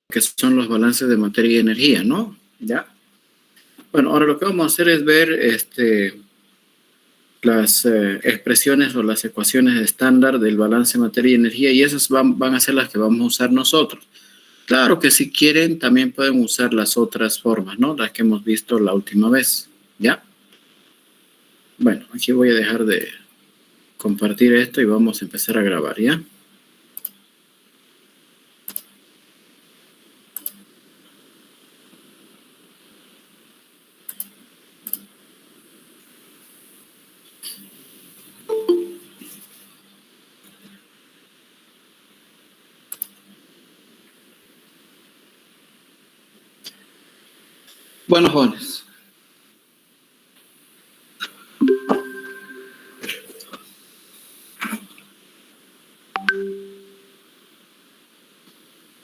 que son los balances de materia y energía, ¿no? ¿Ya? Bueno, ahora lo que vamos a hacer es ver las expresiones o las ecuaciones estándar del balance de materia y energía, y esas van a ser las que vamos a usar nosotros. Claro que si quieren también pueden usar las otras formas, ¿no? Las que hemos visto la última vez, ¿ya? Bueno, aquí voy a dejar de compartir esto y vamos a empezar a grabar, ¿ya? Bueno, jóvenes.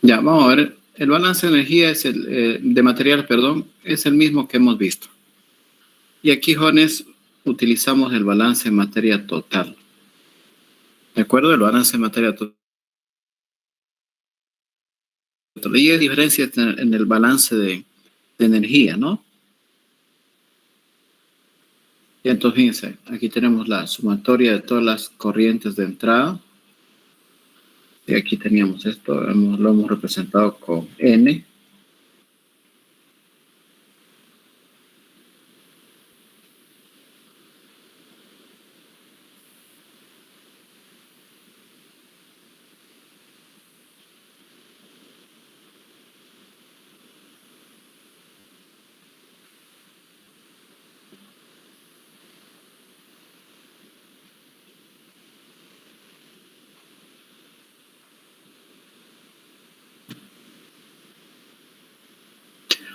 Ya, vamos a ver. El balance de energía es de material, perdón, es el mismo que hemos visto. Y aquí, jóvenes, utilizamos el balance de materia total. ¿De acuerdo? El balance de materia total. Y hay diferencias en el balance de energía, ¿no? Y entonces, fíjense, aquí tenemos la sumatoria de todas las corrientes de entrada. Y aquí teníamos esto, lo hemos representado con N.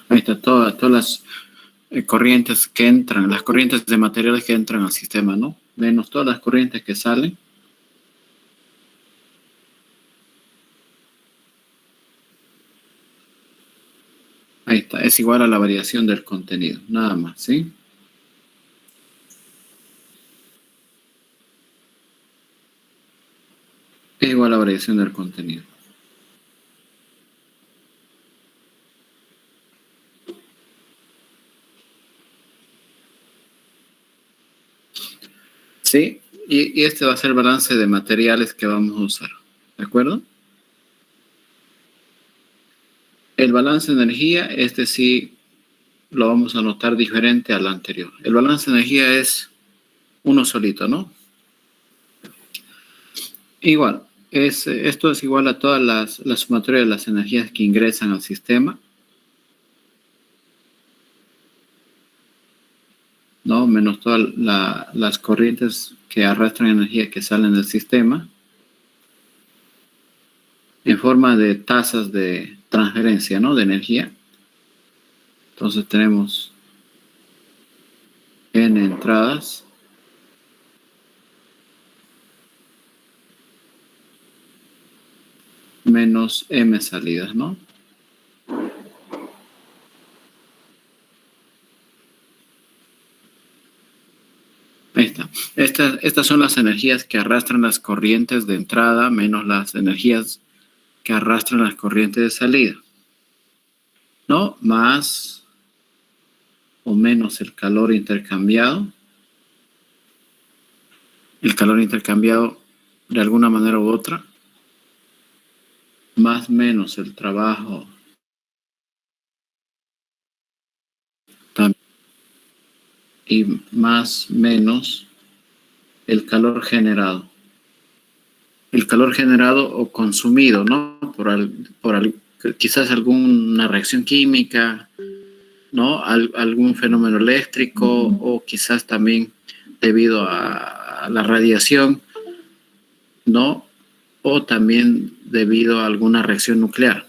Ahí está, todas las corrientes que entran, las corrientes de materiales que entran al sistema, ¿no? Menos todas las corrientes que salen. Ahí está, es igual a la variación del contenido, nada más, ¿sí? Es igual a la variación del contenido. ¿Sí? Y este va a ser el balance de materiales que vamos a usar, ¿de acuerdo? El balance de energía, este sí lo vamos a notar diferente al anterior. El balance de energía es uno solito, ¿no? Igual, esto es igual a todas la sumatoria de las energías que ingresan al sistema, ¿no? Menos todas las corrientes que arrastran energía que salen del sistema, en forma de tasas de transferencia, ¿no? De energía. Entonces tenemos N entradas menos M salidas, ¿no? Ahí está. Estas son las energías que arrastran las corrientes de entrada menos las energías que arrastran las corrientes de salida, ¿no? Más o menos el calor intercambiado. El calor intercambiado de alguna manera u otra. Más menos el trabajo y más menos el calor generado. El calor generado o consumido, ¿no? Quizás alguna reacción química, ¿no? Algún fenómeno eléctrico o quizás también debido a la radiación, ¿no? O también debido a alguna reacción nuclear.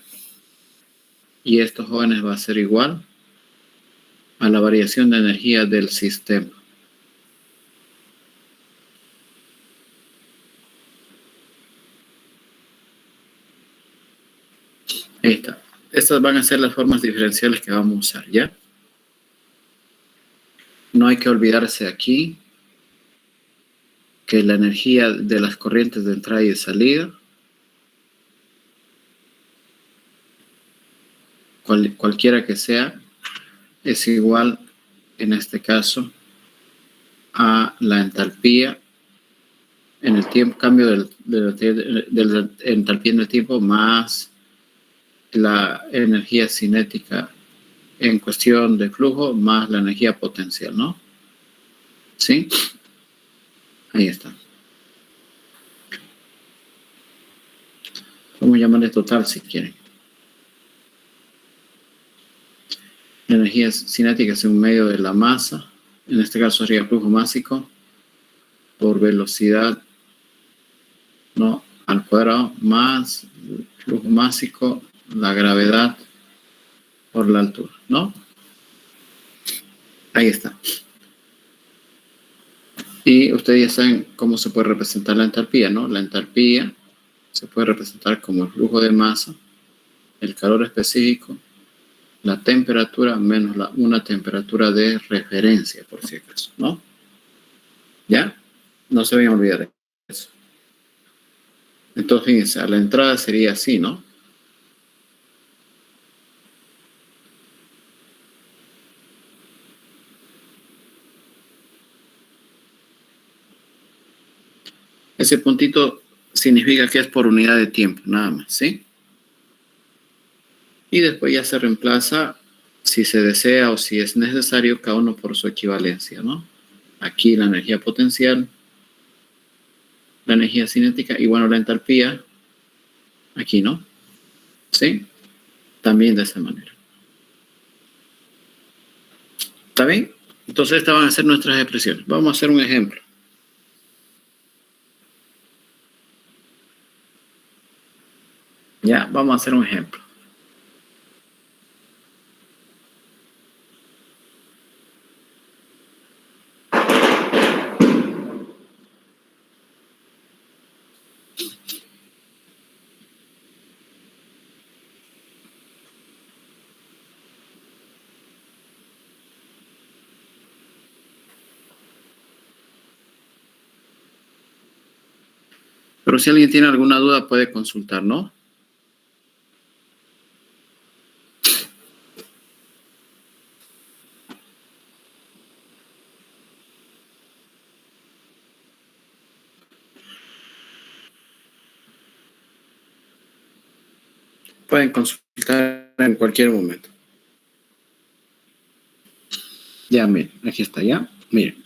Y esto, jóvenes, va a ser igual a la variación de energía del sistema. Ahí está. Estas van a ser las formas diferenciales que vamos a usar, ¿ya? No hay que olvidarse aquí que la energía de las corrientes de entrada y de salida cualquiera que sea, es igual, en este caso, a la entalpía en el tiempo, cambio de la entalpía en el tiempo más la energía cinética en cuestión de flujo más la energía potencial, ¿no? ¿Sí? Ahí está. Vamos a llamarle total si quieren. La energía cinética es un medio de la masa, en este caso sería flujo másico, por velocidad, ¿no? Al cuadrado, más flujo másico, la gravedad por la altura, ¿no? Ahí está. Y ustedes ya saben cómo se puede representar la entalpía, ¿no? La entalpía se puede representar como el flujo de masa, el calor específico, la temperatura menos una temperatura de referencia, por si acaso, ¿no? ¿Ya? No se vayan a olvidar de eso. Entonces, fíjense, a la entrada sería así, ¿no? Ese puntito significa que es por unidad de tiempo, nada más, ¿sí? Y después ya se reemplaza, si se desea o si es necesario, cada uno por su equivalencia, ¿no? Aquí la energía potencial, la energía cinética y bueno, la entalpía, aquí, ¿no? ¿Sí? También de esa manera. ¿Está bien? Entonces estas van a ser nuestras expresiones. Vamos a hacer un ejemplo. Ya, vamos a hacer un ejemplo. Pero si alguien tiene alguna duda puede consultar, ¿no? Pueden consultar en cualquier momento. Ya, miren, aquí está, ya. Miren.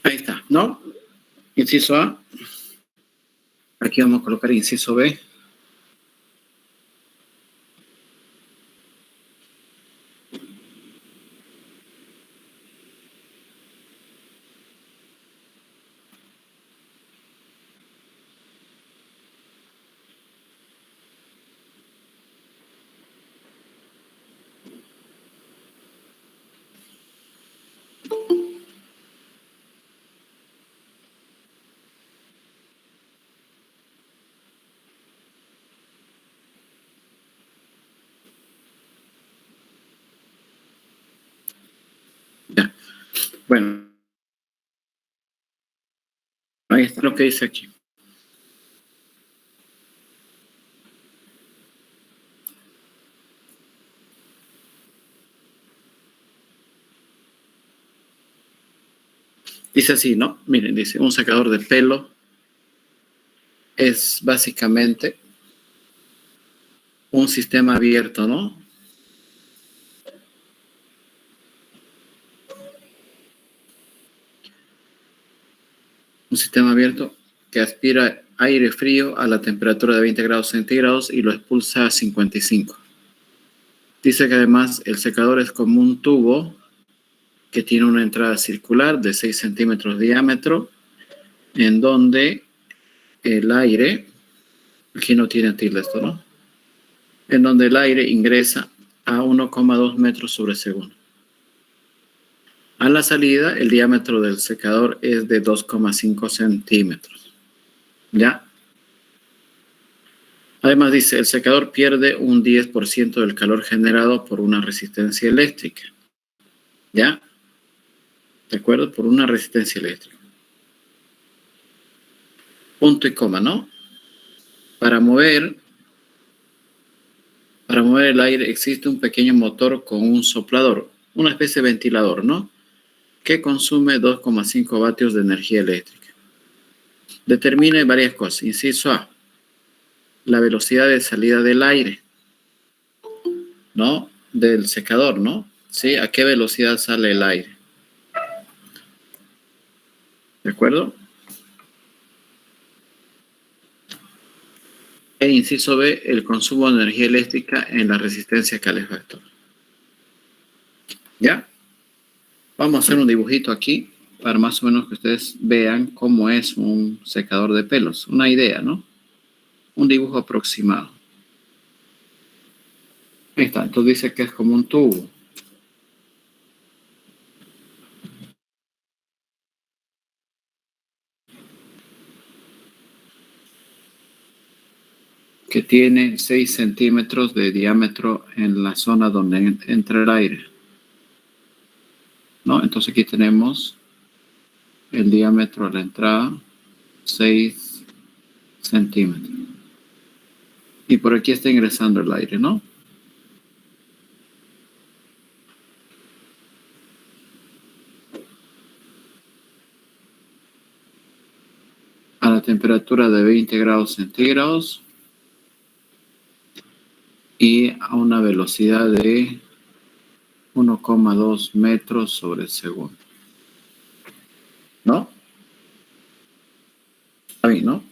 Ahí está, ¿no? Inciso A. Aquí vamos a colocar inciso B. Ya. Bueno, ahí está lo que dice aquí. Dice así, ¿no? Miren, dice, un secador de pelo es básicamente un sistema abierto, ¿no? Un sistema abierto que aspira aire frío a la temperatura de 20 grados centígrados y lo expulsa a 55. Dice que además el secador es como un tubo que tiene una entrada circular de 6 centímetros de diámetro, en donde el aire, aquí no tiene tilde esto, ¿no? En donde el aire ingresa a 1,2 metros sobre segundo. A la salida, el diámetro del secador es de 2,5 centímetros. ¿Ya? Además dice, el secador pierde un 10% del calor generado por una resistencia eléctrica. ¿Ya? ¿De acuerdo? Por una resistencia eléctrica. Punto y coma, ¿no? Para mover el aire existe un pequeño motor con un soplador, una especie de ventilador, ¿no? Que consume 2,5 vatios de energía eléctrica. Determine varias cosas. Inciso A, la velocidad de salida del aire, ¿no? Del secador, ¿no? ¿Sí? ¿A qué velocidad sale el aire? ¿De acuerdo? E inciso B, el consumo de energía eléctrica en la resistencia calefactora. ¿Ya? Vamos a hacer un dibujito aquí para más o menos que ustedes vean cómo es un secador de pelos. Una idea, ¿no? Un dibujo aproximado. Ahí está. Entonces dice que es como un tubo. Que tiene 6 centímetros de diámetro en la zona donde entra el aire, ¿no? Entonces aquí tenemos el diámetro de la entrada, 6 centímetros. Y por aquí está ingresando el aire, ¿no? A la temperatura de 20 grados centígrados y a una velocidad de 1,2 metros sobre segundo. ¿No? Está bien, ¿no?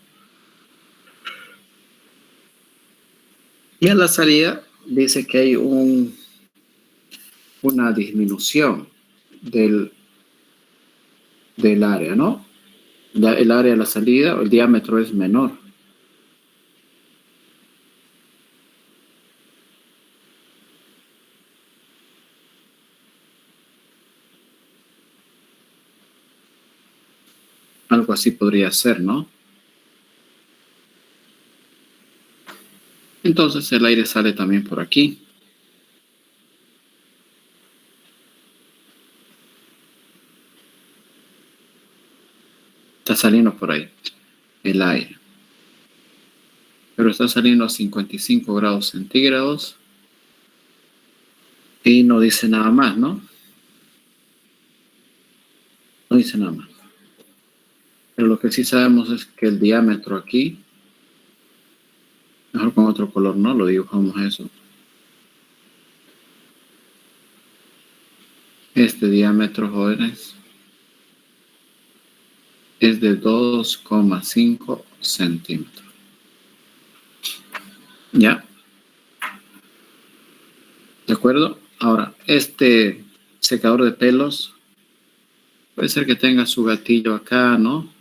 Y a la salida dice que hay una disminución del área, ¿no? El área de la salida, el diámetro es menor. Algo así podría ser, ¿no? Entonces el aire sale también por aquí. Está saliendo por ahí el aire. Pero está saliendo a 55 grados centígrados. Y no dice nada más, ¿no? No dice nada más. Pero lo que sí sabemos es que el diámetro aquí, mejor con otro color, ¿no? Lo dibujamos eso. Este diámetro, jóvenes, es de 2,5 centímetros. ¿Ya? ¿De acuerdo? Ahora, este secador de pelos puede ser que tenga su gatillo acá, ¿no?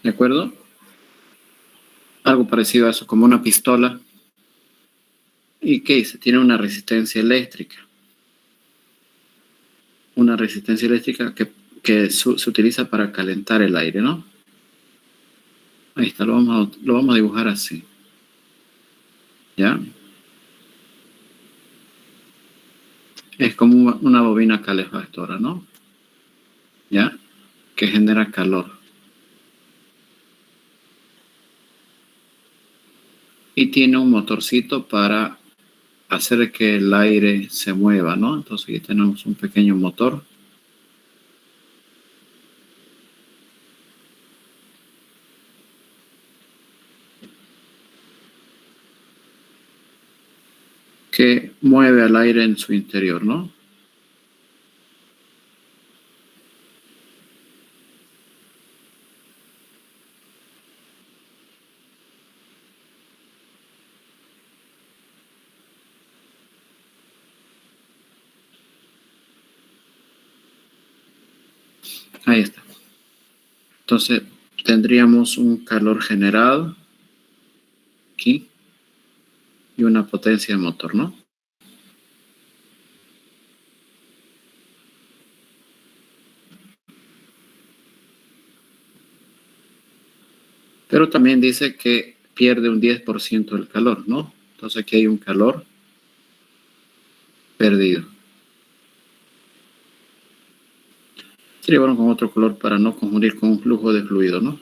¿De acuerdo? Algo parecido a eso, como una pistola. ¿Y qué dice? Tiene una resistencia eléctrica. Una resistencia eléctrica que se utiliza para calentar el aire, ¿no? Ahí está, lo vamos a dibujar así. ¿Ya? Es como una bobina calefactora, ¿no? ¿Ya? Que genera calor. Y tiene un motorcito para hacer que el aire se mueva, ¿no? Entonces aquí tenemos un pequeño motor. Que mueve al aire en su interior, ¿no? Ahí está. Entonces tendríamos un calor generado aquí y una potencia de motor, ¿no? Pero también dice que pierde un 10% del calor, ¿no? Entonces aquí hay un calor perdido. Sería bueno con otro color para no confundir con un flujo de fluido, ¿no?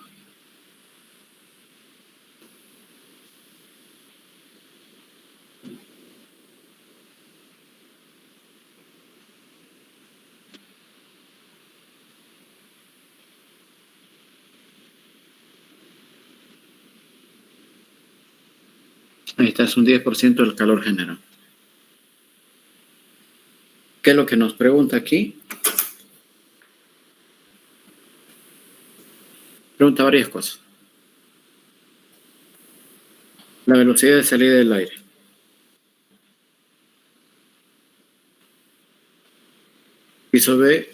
Ahí está, es un 10% del calor general. ¿Qué es lo que nos pregunta aquí? Pregunta varias cosas. La velocidad de salida del aire. Piso B,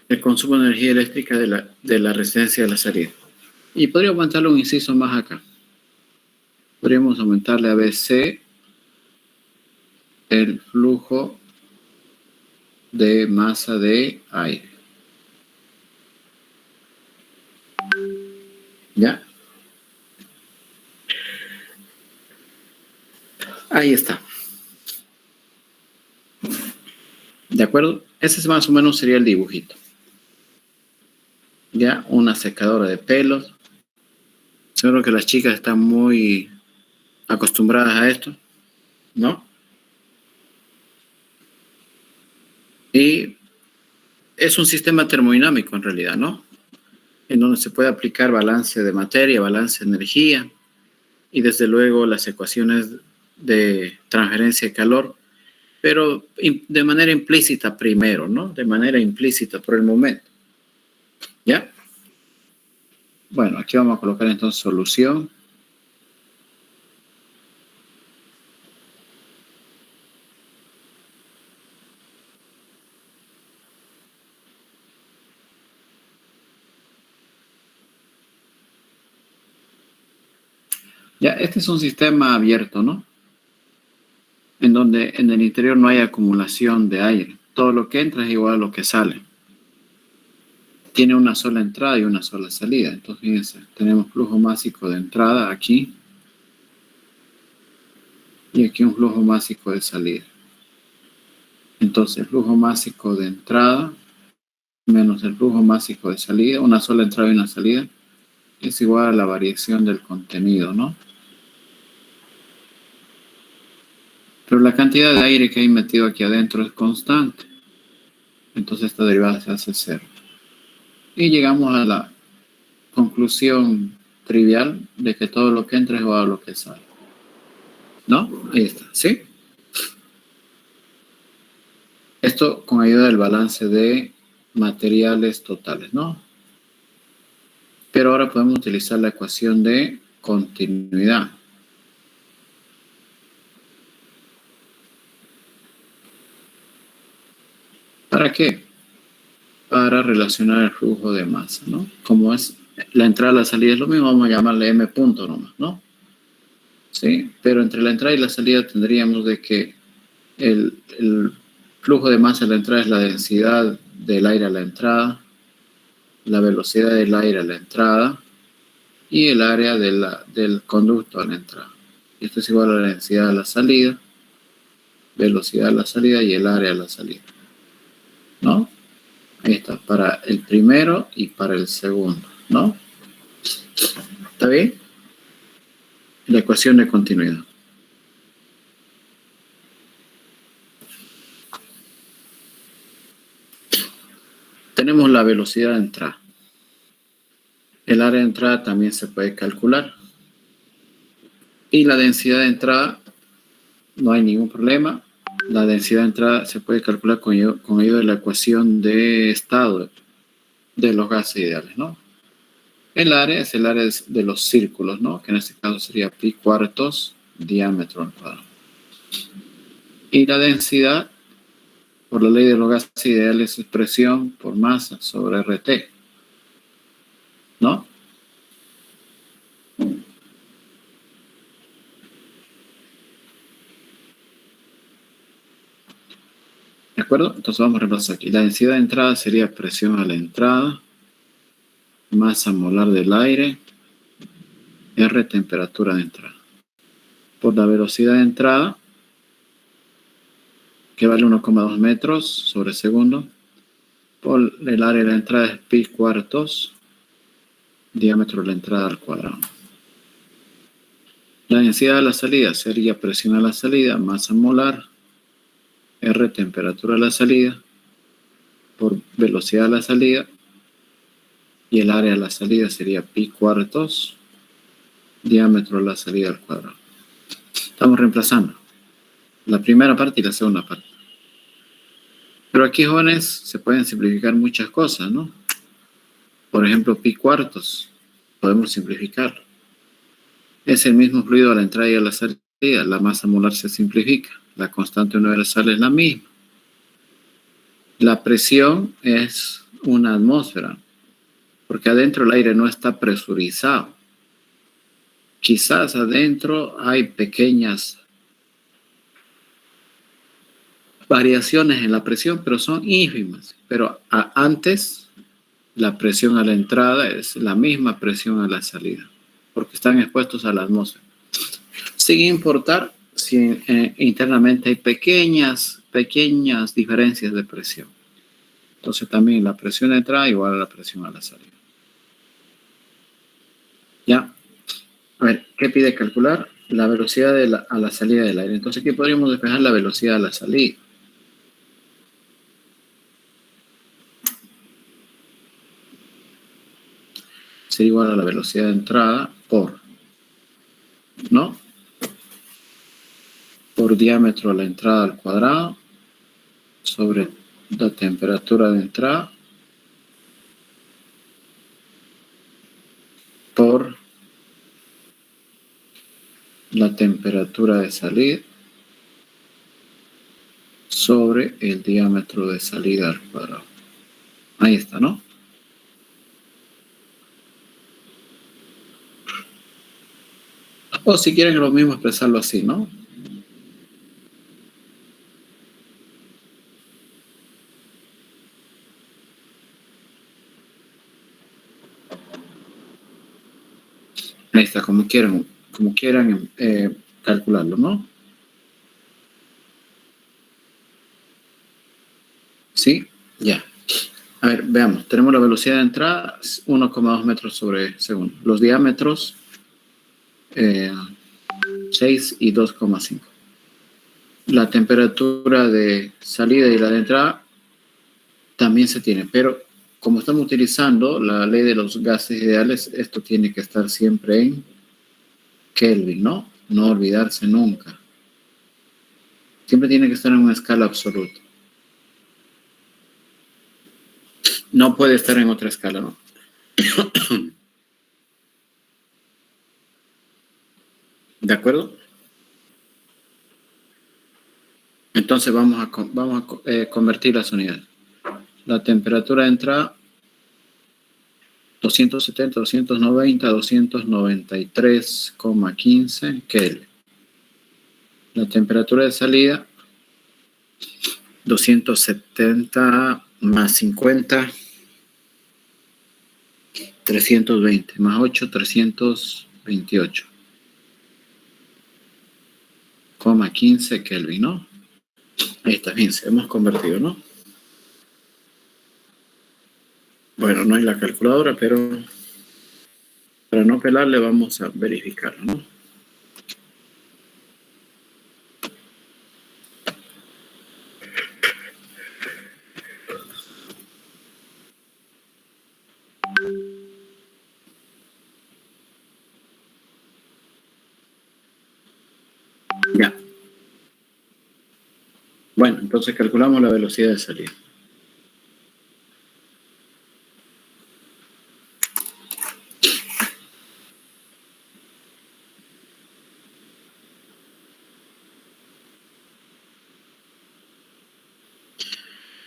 el consumo de energía eléctrica de la resistencia de la salida. Y podría aumentarle un inciso más acá. Podríamos aumentarle a BC el flujo de masa de aire. ¿Ya? Ahí está. ¿De acuerdo? Ese más o menos sería el dibujito. Ya, una secadora de pelos. Seguro que las chicas están muy acostumbradas a esto, ¿no? Y es un sistema termodinámico en realidad, ¿no? En donde se puede aplicar balance de materia, balance de energía y desde luego las ecuaciones de transferencia de calor, pero de manera implícita primero, ¿no? De manera implícita por el momento. ¿Ya? Bueno, aquí vamos a colocar entonces solución. Ya, este es un sistema abierto, ¿no? En donde en el interior no hay acumulación de aire. Todo lo que entra es igual a lo que sale. Tiene una sola entrada y una sola salida. Entonces, fíjense, tenemos flujo másico de entrada aquí y aquí un flujo másico de salida. Entonces, el flujo másico de entrada menos el flujo másico de salida, una sola entrada y una salida, es igual a la variación del contenido, ¿no? Pero la cantidad de aire que hay metido aquí adentro es constante. Entonces esta derivada se hace cero. Y llegamos a la conclusión trivial de que todo lo que entra es igual a lo que sale. ¿No? Ahí está, ¿sí? Esto con ayuda del balance de materiales totales, ¿no? Pero ahora podemos utilizar la ecuación de continuidad. ¿Para qué? Para relacionar el flujo de masa, ¿no? Como es la entrada y la salida es lo mismo, vamos a llamarle M punto nomás, ¿no? Sí, pero entre la entrada y la salida tendríamos de que el flujo de masa a la entrada es la densidad del aire a la entrada, la velocidad del aire a la entrada y el área del conducto a la entrada. Esto es igual a la densidad a la salida, velocidad a la salida y el área a la salida, ¿no? Ahí está, para el primero y para el segundo, ¿no? ¿Está bien? La ecuación de continuidad. Tenemos la velocidad de entrada. El área de entrada también se puede calcular. Y la densidad de entrada, no hay ningún problema. La densidad de entrada se puede calcular con ayuda de la ecuación de estado de los gases ideales, ¿no? El área es el área de los círculos, ¿no? Que en este caso sería pi cuartos diámetro al cuadrado. Y la densidad, por la ley de los gases ideales, es presión por masa sobre RT, ¿no? ¿De acuerdo? Entonces vamos a repasar aquí. La densidad de entrada sería presión a la entrada, masa molar del aire, R temperatura de entrada. Por la velocidad de entrada, que vale 1,2 metros sobre segundo, por el área de la entrada es pi cuartos, diámetro de la entrada al cuadrado. La densidad de la salida sería presión a la salida, masa molar, R temperatura a la salida, por velocidad a la salida, y el área de la salida sería pi cuartos, diámetro de la salida al cuadrado. Estamos reemplazando la primera parte y la segunda parte. Pero aquí, jóvenes, se pueden simplificar muchas cosas, ¿no? Por ejemplo, pi cuartos, podemos simplificarlo. Es el mismo fluido a la entrada y a la salida, la masa molar se simplifica, la constante universal es la misma. La presión es una atmósfera, porque adentro el aire no está presurizado. Quizás adentro hay pequeñas variaciones en la presión, pero son ínfimas. Pero antes, la presión a la entrada es la misma presión a la salida, porque están expuestos a la atmósfera. Sin importar si internamente hay pequeñas diferencias de presión. Entonces también la presión de entrada igual a la presión a la salida. ¿Ya? A ver, ¿qué pide calcular? La velocidad a la salida del aire. Entonces aquí podríamos despejar la velocidad a la salida. Sería igual a la velocidad de entrada por, ¿no? Por diámetro a la entrada al cuadrado sobre la temperatura de entrada por la temperatura de salida sobre el diámetro de salida al cuadrado. Ahí está, ¿no? O si quieren lo mismo expresarlo así, ¿no? Ahí está, como quieran calcularlo, ¿no? ¿Sí? Ya. A ver, veamos. Tenemos la velocidad de entrada, 1,2 metros sobre segundo. Los diámetros, 6 y 2,5. La temperatura de salida y la de entrada también se tiene, pero como estamos utilizando la ley de los gases ideales, esto tiene que estar siempre en Kelvin, ¿no? No olvidarse nunca. Siempre tiene que estar en una escala absoluta. No puede estar en otra escala, ¿no? ¿De acuerdo? Entonces vamos a convertir las unidades. La temperatura de entrada, 270, 290, 293,15 Kelvin. La temperatura de salida, 270 más 50, 320, más 8, 328,15 Kelvin, ¿no? Ahí está, bien, se hemos convertido, ¿no? Bueno, no hay la calculadora, pero para no pelarle vamos a verificarlo, ¿no? Ya. Bueno, entonces calculamos la velocidad de salida.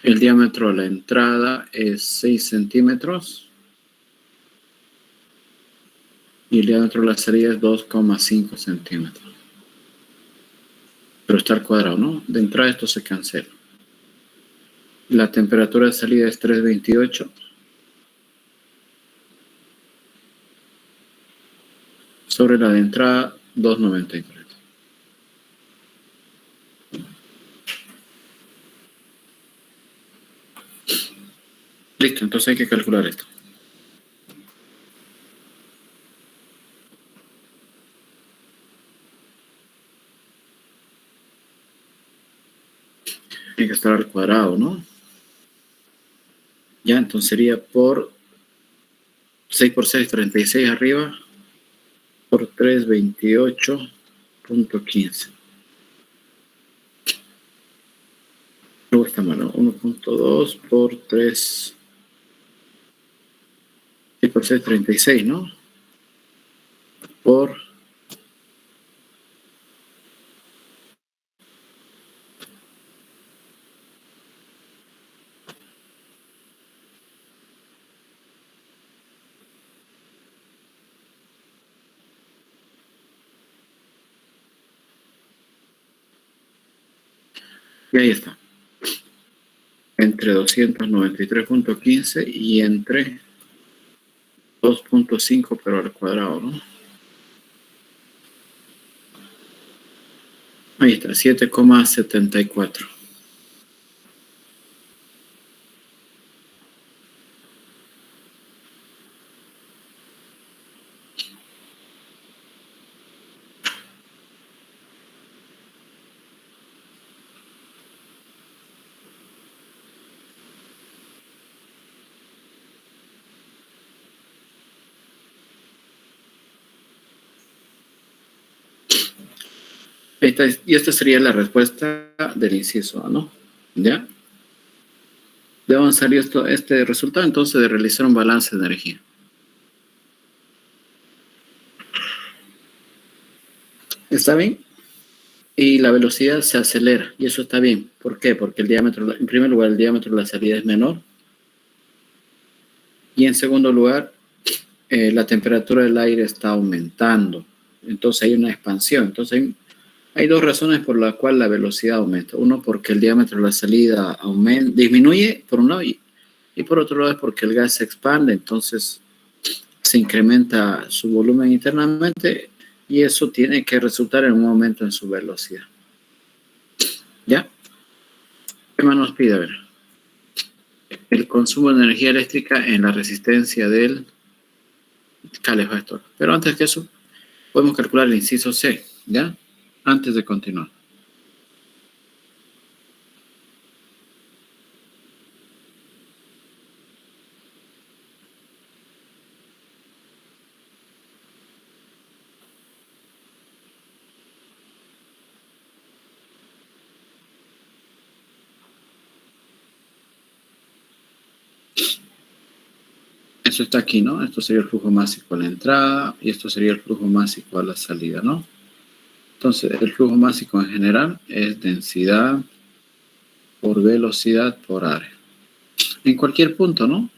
El diámetro de la entrada es 6 centímetros y el diámetro de la salida es 2,5 centímetros. Pero está al cuadrado, ¿no? De entrada esto se cancela. La temperatura de salida es 328 sobre la de entrada 293. Listo, entonces hay que calcular esto. Tiene que estar al cuadrado, ¿no? Ya, entonces sería por 6 por 6, 36 arriba, por 3, 28,15. Luego está malo, 1,2 por 3, 6 por 6, 36, ¿no? Por y ahí está. Entre 293,15 y entre 2,5 pero al cuadrado, ¿no? Ahí está, 7,74. Y esta sería la respuesta del inciso A, ¿no? ¿Ya? De dónde salió este resultado entonces de realizar un balance de energía. ¿Está bien? Y la velocidad se acelera, y eso está bien. ¿Por qué? Porque el diámetro, en primer lugar, el diámetro de la salida es menor. Y en segundo lugar, la temperatura del aire está aumentando. Entonces hay una expansión. Entonces hay dos razones por las cuales la velocidad aumenta. Uno, porque el diámetro de la salida disminuye, por un lado, y por otro lado es porque el gas se expande, entonces se incrementa su volumen internamente y eso tiene que resultar en un aumento en su velocidad. ¿Ya? ¿Qué más nos pide? A ver. El consumo de energía eléctrica en la resistencia del calefactor. Pero antes que eso, podemos calcular el inciso C, ¿ya? Antes de continuar. Eso está aquí, ¿no? Esto sería el flujo másico a la entrada y esto sería el flujo másico a la salida, ¿no? Entonces, el flujo másico en general es densidad por velocidad por área. En cualquier punto, ¿no?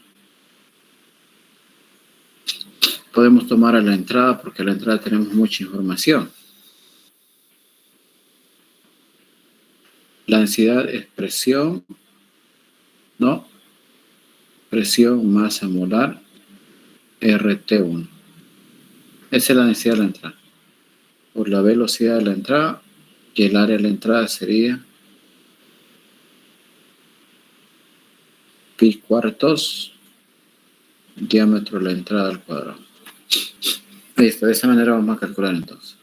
Podemos tomar a la entrada porque a la entrada tenemos mucha información. La densidad es presión, ¿no? Presión, masa molar, RT1. Esa es la densidad de la entrada. Por la velocidad de la entrada, y el área de la entrada sería pi cuartos, diámetro de la entrada al cuadrado. Listo, de esa manera vamos a calcular entonces.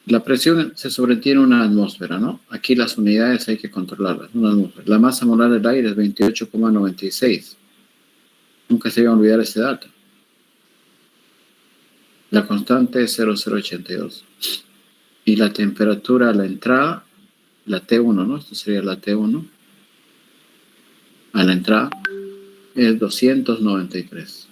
La presión se sobreentiende en una atmósfera, ¿no? Aquí las unidades hay que controlarlas. Una atmósfera. La masa molar del aire es 28,96. Nunca se iba a olvidar ese dato. La constante es 0,082. Y la temperatura a la entrada, la T1, ¿no? Esto sería la T1. A la entrada es 293.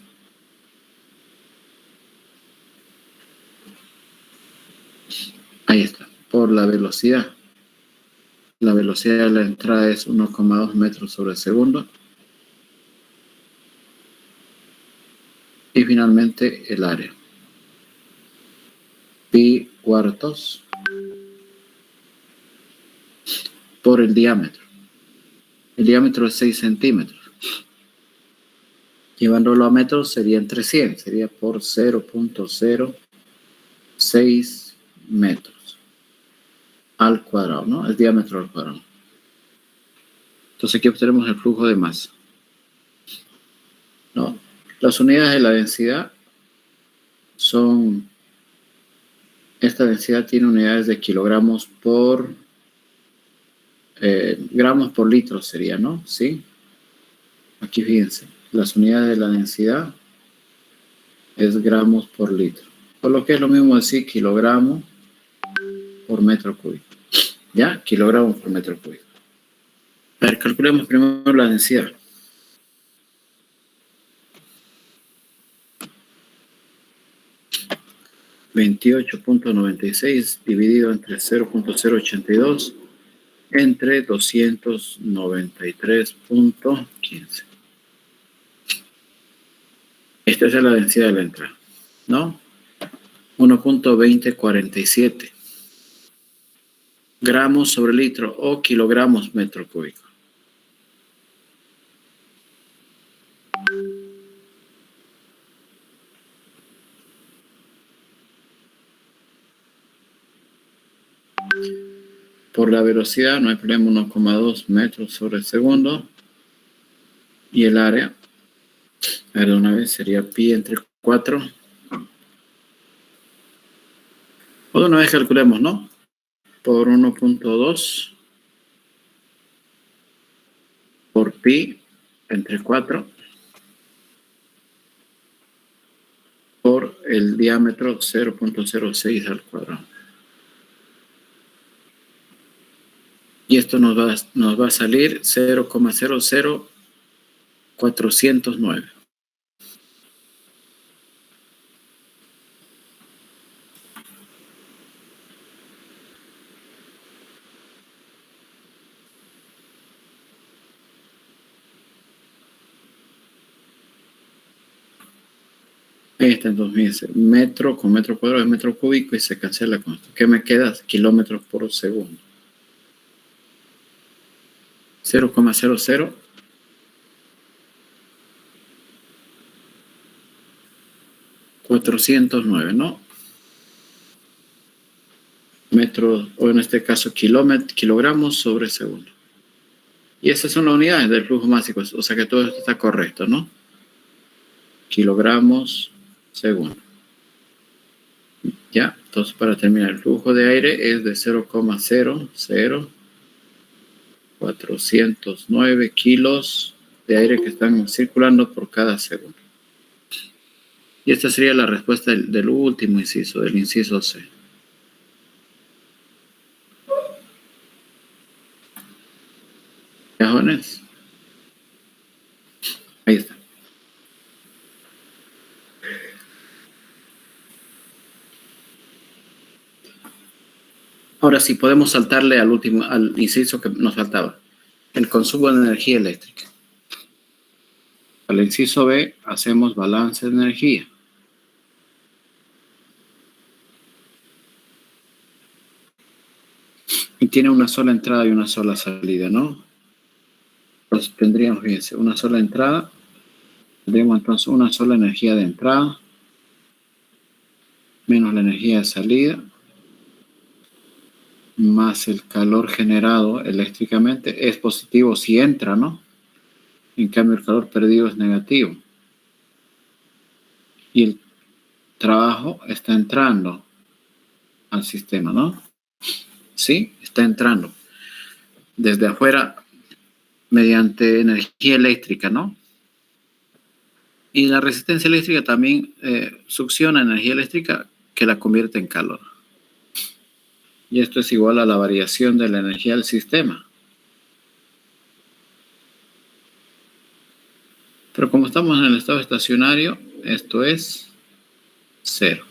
Ahí está. Por la velocidad. La velocidad de la entrada es 1,2 metros sobre segundo. Y finalmente el área. Pi cuartos por el diámetro. El diámetro es 6 centímetros. Llevándolo a metros sería entre 100. Sería por 0,06 metros al cuadrado, ¿no? El diámetro al cuadrado. Entonces aquí obtenemos el flujo de masa, ¿no? Las unidades de la densidad son... Esta densidad tiene unidades de kilogramos por... gramos por litro sería, ¿no? ¿Sí? Aquí fíjense, las unidades de la densidad es gramos por litro. Por lo que es lo mismo decir kilogramo por metro cúbico. ¿Ya? Kilogramos por metro cúbico. A ver, calculemos primero la densidad. $28.96 dividido entre 0,082 entre 293.15. Esta es la densidad de la entrada, ¿no? 1,2047 gramos sobre litro o kilogramos metro cúbico. Por la velocidad no hay problema, 1,2 metros sobre segundo. Y el área, a ver, de una vez sería pi entre 4. O de una vez calculemos, ¿no? Por 1,2 por pi entre 4 por el diámetro 0,06 al cuadrado. Y esto nos va a salir 0,00409. Ahí está, entonces fíjense, metro con metro cuadrado es metro cúbico y se cancela con esto. ¿Qué me queda? Kilómetros por segundo. 0,00 409, ¿no? Metros, o en este caso kilogramos sobre segundo. Y esas son las unidades del flujo másico, o sea que todo esto está correcto, ¿no? Kilogramos segundo. Ya, entonces para terminar, el flujo de aire es de 0,00409 kilos de aire que están circulando por cada segundo. Y esta sería la respuesta del último inciso, del inciso C. ¿Cajones? Ahí está. Ahora sí, podemos saltarle al último, al inciso que nos faltaba. El consumo de energía eléctrica. Al inciso B hacemos balance de energía. Y tiene una sola entrada y una sola salida, ¿no? Entonces tendríamos, fíjense, una sola entrada. Tendríamos entonces una sola energía de entrada menos la energía de salida más el calor generado eléctricamente es positivo si entra, ¿no? En cambio el calor perdido es negativo. Y el trabajo está entrando al sistema, ¿no? Sí, está entrando desde afuera mediante energía eléctrica, ¿no? Y la resistencia eléctrica también succiona energía eléctrica que la convierte en calor. Y esto es igual a la variación de la energía del sistema. Pero como estamos en el estado estacionario, esto es 0.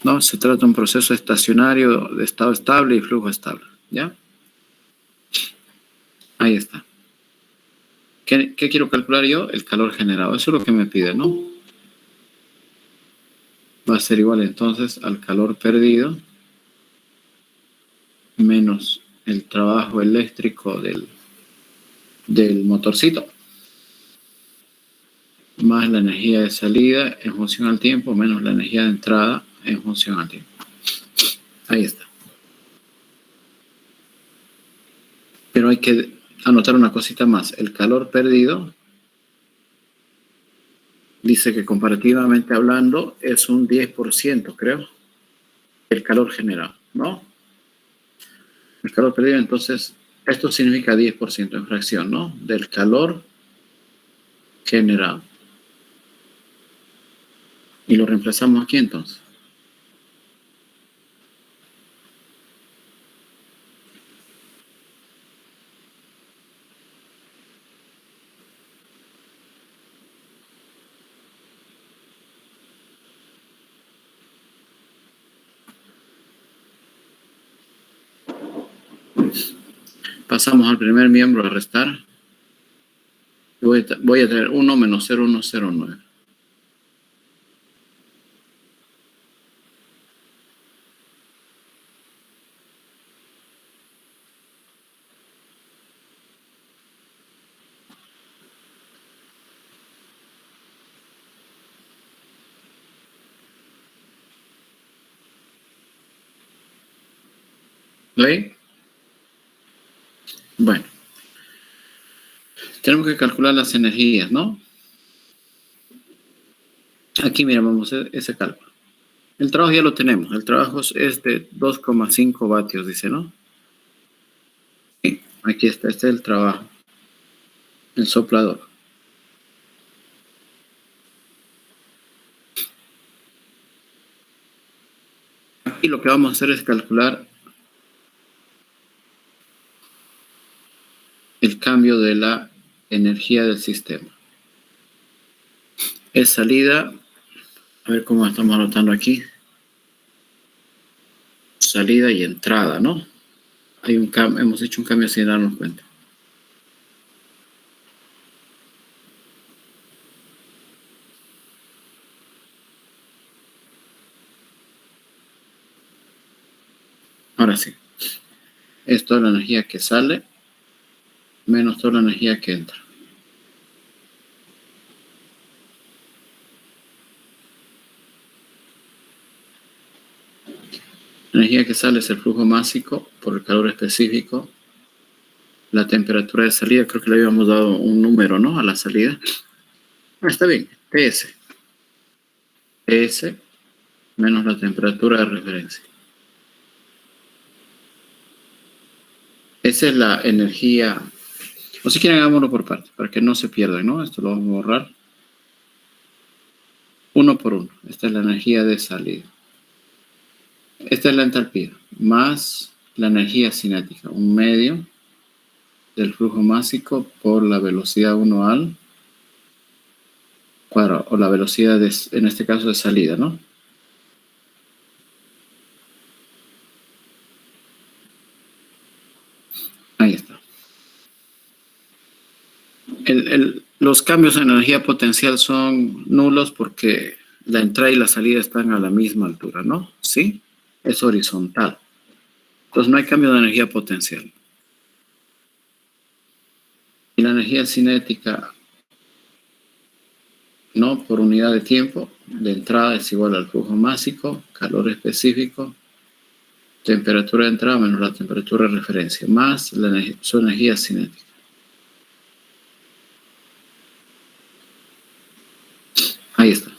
¿No? Se trata de un proceso estacionario de estado estable y flujo estable. ¿Ya? Ahí está. ¿Qué quiero calcular yo? El calor generado. Eso es lo que me pide, ¿no? Va a ser igual entonces al calor perdido menos el trabajo eléctrico del motorcito más la energía de salida en función al tiempo menos la energía de entrada en función al tiempo. Ahí está. Pero hay que anotar una cosita más. El calor perdido dice que comparativamente hablando es un 10%, creo, el calor generado, ¿no? El calor perdido, entonces, esto significa 10% en fracción, ¿no? Del calor generado. Y lo reemplazamos aquí entonces. Pasamos al primer miembro a restar. Voy a tener 1 menos 0,109. ¿Ley? Bueno. Tenemos que calcular las energías, ¿no? Aquí, mira, vamos a hacer ese cálculo. El trabajo ya lo tenemos. El trabajo es de 2,5 vatios, dice, ¿no? Sí, aquí está. Este es el trabajo. El soplador. Aquí lo que vamos a hacer es calcular el cambio de la energía del sistema. Es salida, a ver cómo estamos anotando aquí. Salida y entrada, ¿no? Hay un cambio, hemos hecho un cambio sin darnos cuenta. Ahora sí. Es toda la energía que sale menos toda la energía que entra. La energía que sale es el flujo másico por el calor específico. La temperatura de salida, creo que le habíamos dado un número, ¿no? A la salida. Está bien, TS. TS menos la temperatura de referencia. Esa es la energía. O si quieren, hagámoslo por partes, para que no se pierdan, ¿no? Esto lo vamos a borrar. Uno por uno. Esta es la energía de salida. Esta es la entalpía, más la energía cinética, un medio del flujo másico por la velocidad 1 al cuadrado, o la velocidad en este caso de salida, ¿no? Ahí está. Los cambios en energía potencial son nulos porque la entrada y la salida están a la misma altura, ¿no? ¿Sí? Es horizontal. Entonces no hay cambio de energía potencial. Y la energía cinética, ¿no? Por unidad de tiempo, de entrada es igual al flujo másico, calor específico, temperatura de entrada menos la temperatura de referencia, más su energía cinética. Ahí está.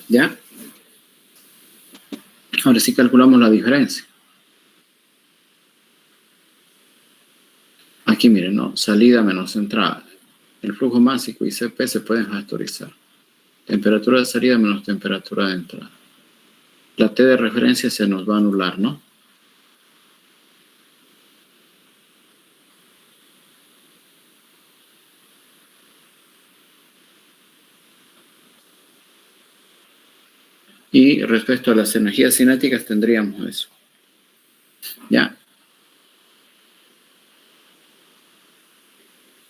¿Ya? Ahora sí calculamos la diferencia. Aquí miren, ¿no? Salida menos entrada. El flujo másico y Cp se pueden factorizar. Temperatura de salida menos temperatura de entrada. La T de referencia se nos va a anular, ¿no? Y respecto a las energías cinéticas tendríamos eso. ¿Ya?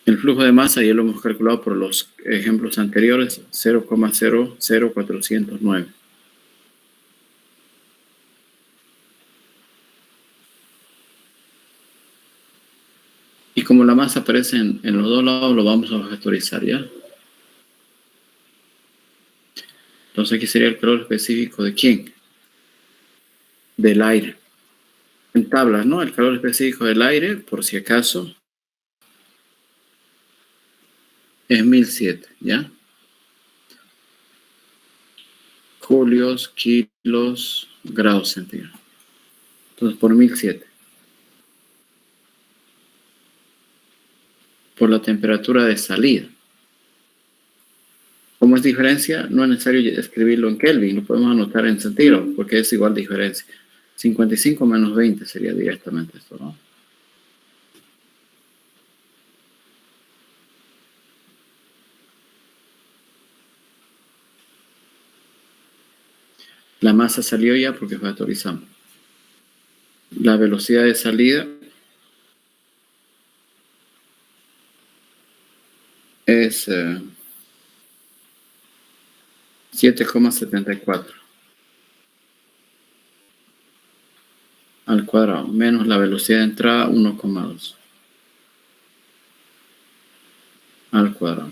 El flujo de masa ya lo hemos calculado por los ejemplos anteriores, 0,00409. Y como la masa aparece en los dos lados, lo vamos a factorizar, ¿ya? Entonces aquí sería el calor específico ¿de quién? Del aire. En tablas, ¿no? El calor específico del aire, por si acaso, es 1007, ¿ya? Julios, kilos, grados centígrados. Entonces, por 1007. Por la temperatura de salida. Como es diferencia, no es necesario escribirlo en Kelvin, lo podemos anotar en centígrados, porque es igual diferencia. 55 menos 20 sería directamente esto, ¿no? La masa salió ya porque factorizamos. La velocidad de salida es 7,74 al cuadrado, menos la velocidad de entrada 1,2 al cuadrado.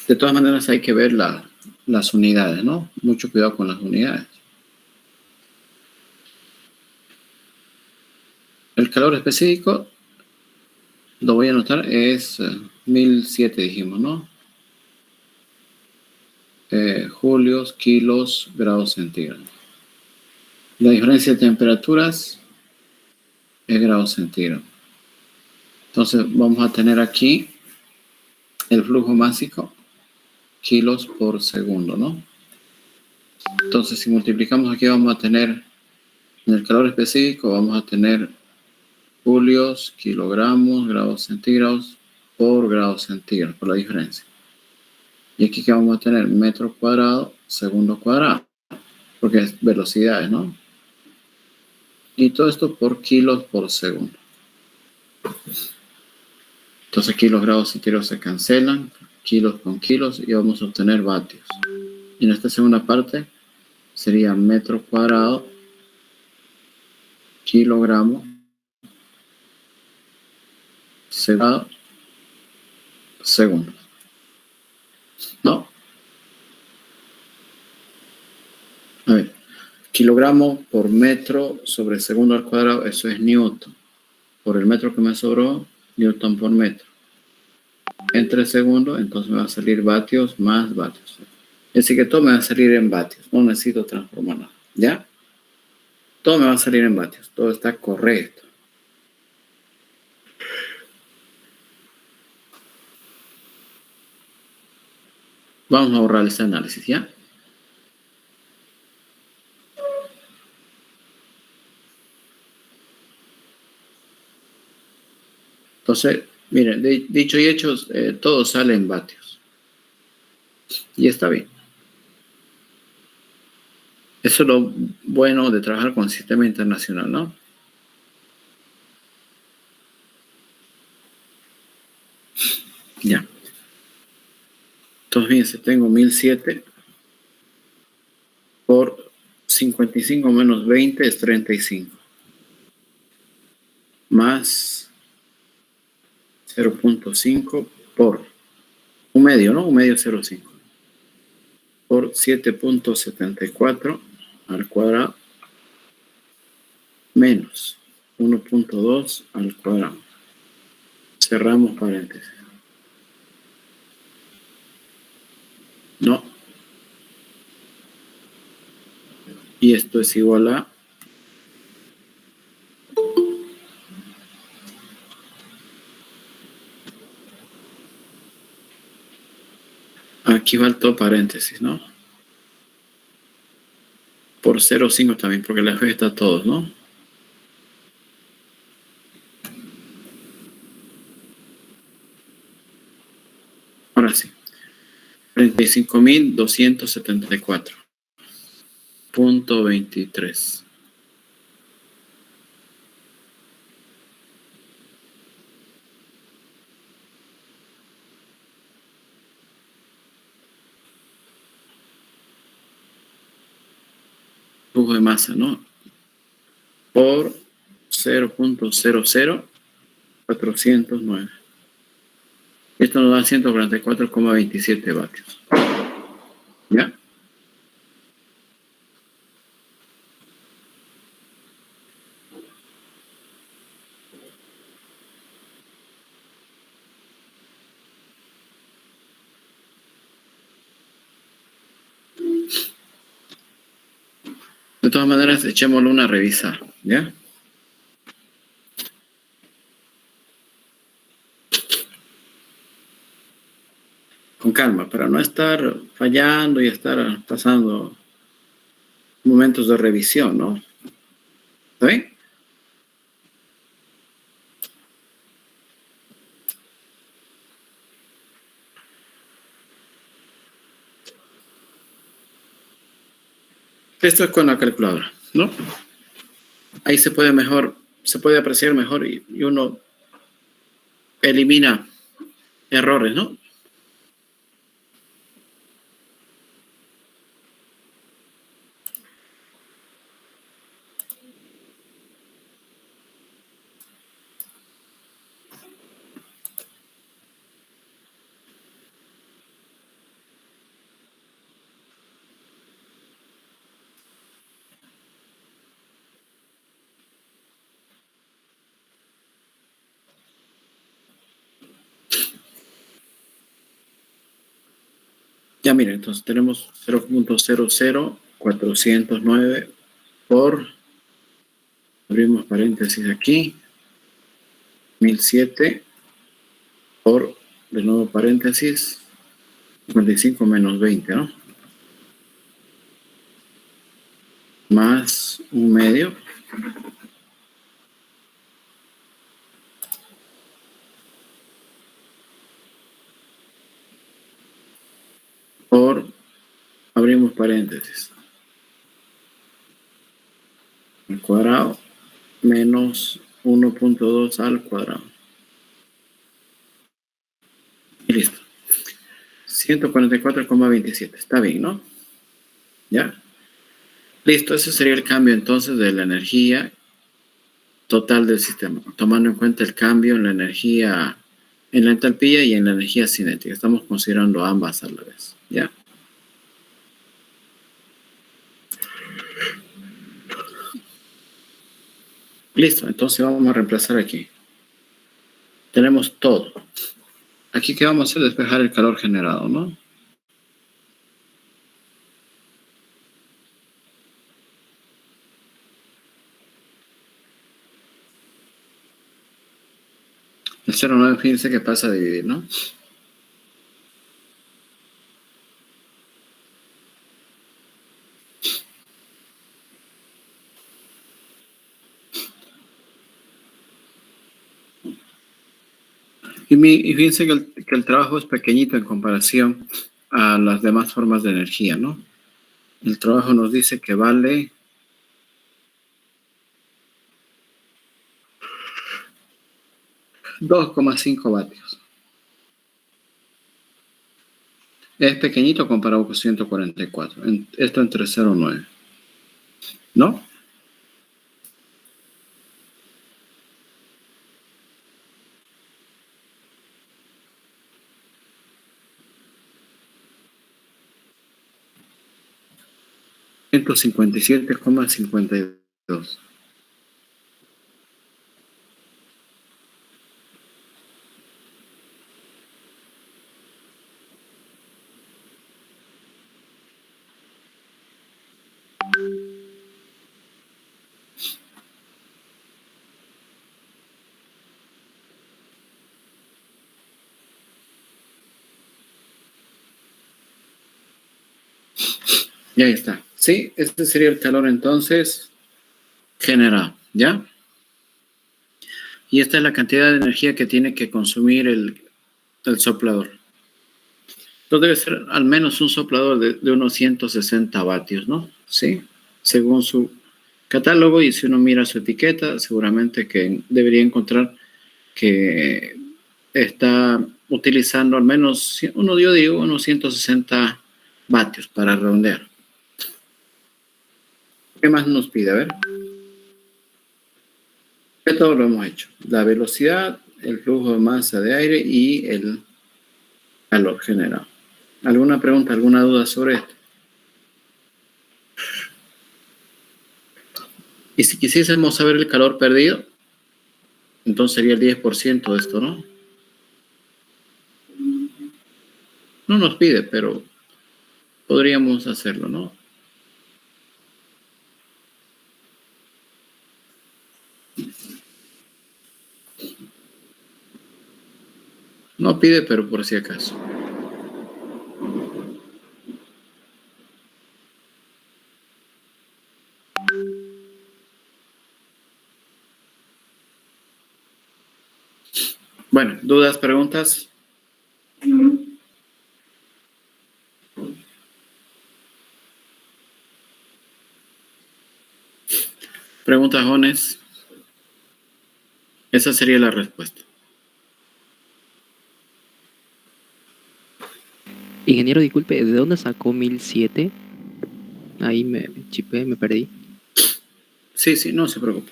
De todas maneras hay que ver las unidades, ¿no? Mucho cuidado con las unidades. El calor específico, lo voy a anotar, es 1007 dijimos, ¿no? Julios, kilos, grados centígrados. La diferencia de temperaturas es grados centígrados. Entonces vamos a tener aquí el flujo másico, kilos por segundo, ¿no? Entonces si multiplicamos aquí vamos a tener, en el calor específico vamos a tener julios, kilogramos, grados centígrados por grados centígrados, por la diferencia. Y aquí que vamos a tener metro cuadrado, segundo cuadrado, porque es velocidades, ¿no? Y todo esto por kilos por segundo. Entonces aquí los grados centígrados se cancelan, kilos con kilos, y vamos a obtener vatios. Y en esta segunda parte sería metro cuadrado, kilogramo, segundo. ¿No? A ver, kilogramo por metro sobre segundo al cuadrado, eso es newton. Por el metro que me sobró, newton por metro. Entre segundos, entonces me va a salir vatios más vatios. Así que todo me va a salir en vatios. No necesito transformar nada. ¿Ya? Todo me va a salir en vatios. Todo está correcto. Vamos a borrar este análisis, ¿ya? Entonces, Miren, dicho y hecho, todo sale en vatios. Y está bien. Eso es lo bueno de trabajar con el sistema internacional, ¿no? Ya. Entonces, fíjense, tengo 1007 por 55 menos 20 es 35. Más 0.5 por un medio, ¿no? Un medio 0.5 por 7.74 al cuadrado menos 1.2 al cuadrado. Cerramos paréntesis. No. Y esto es igual a aquí faltó paréntesis, ¿no? Por 0.5 también, porque la F está a todos, ¿no? Ahora sí. 35.274.23. Flujo de masa, ¿no? Por 0.00409. Esto nos da 144,27 vatios. ¿Ya? De todas maneras, echémosle una revisa, ¿ya? Con calma, para no estar fallando y estar pasando momentos de revisión, ¿no? ¿Está bien? Esto es con la calculadora, ¿no? Ahí se puede apreciar mejor y uno elimina errores, ¿no? Ya miren, entonces tenemos 0.00409 por, abrimos paréntesis aquí, 1007 por, de nuevo paréntesis, 55 menos 20, ¿no? Más un medio por, abrimos paréntesis, al cuadrado menos 1.2 al cuadrado. Y listo. 144,27. Está bien, ¿no? ¿Ya? Listo, ese sería el cambio entonces de la energía total del sistema, tomando en cuenta el cambio en la energía, en la entalpía y en la energía cinética. Estamos considerando ambas a la vez, ¿ya? Listo, entonces vamos a reemplazar aquí. Tenemos todo. Aquí, ¿qué vamos a hacer? Despejar el calor generado, ¿no? El 0,9, fíjense que pasa a dividir, ¿no? Y fíjense que el trabajo es pequeñito en comparación a las demás formas de energía, ¿no? El trabajo nos dice que vale 2,5 vatios. Es pequeñito comparado con 144. Esto entre 0 y 9. ¿No? $157,52. Y ahí está. Sí, este sería el calor entonces generado, ¿ya? Y esta es la cantidad de energía que tiene que consumir el soplador. Esto debe ser al menos un soplador de unos 160 vatios, ¿no? Sí, según su catálogo, y si uno mira su etiqueta, seguramente que debería encontrar que está utilizando al menos, yo digo, unos 160 vatios para redondear. ¿Qué más nos pide? A ver. ¿Qué todo lo hemos hecho? La velocidad, el flujo de masa de aire y el calor generado. ¿Alguna pregunta, alguna duda sobre esto? Y si quisiésemos saber el calor perdido, entonces sería el 10% de esto, ¿no? No nos pide, pero podríamos hacerlo, ¿no? No pide, pero por si acaso. Bueno, ¿dudas, preguntas? Preguntas, Jones. Esa sería la respuesta. Ingeniero, disculpe, ¿de dónde sacó 1007? Ahí me chipé, me perdí. Sí, no se preocupe.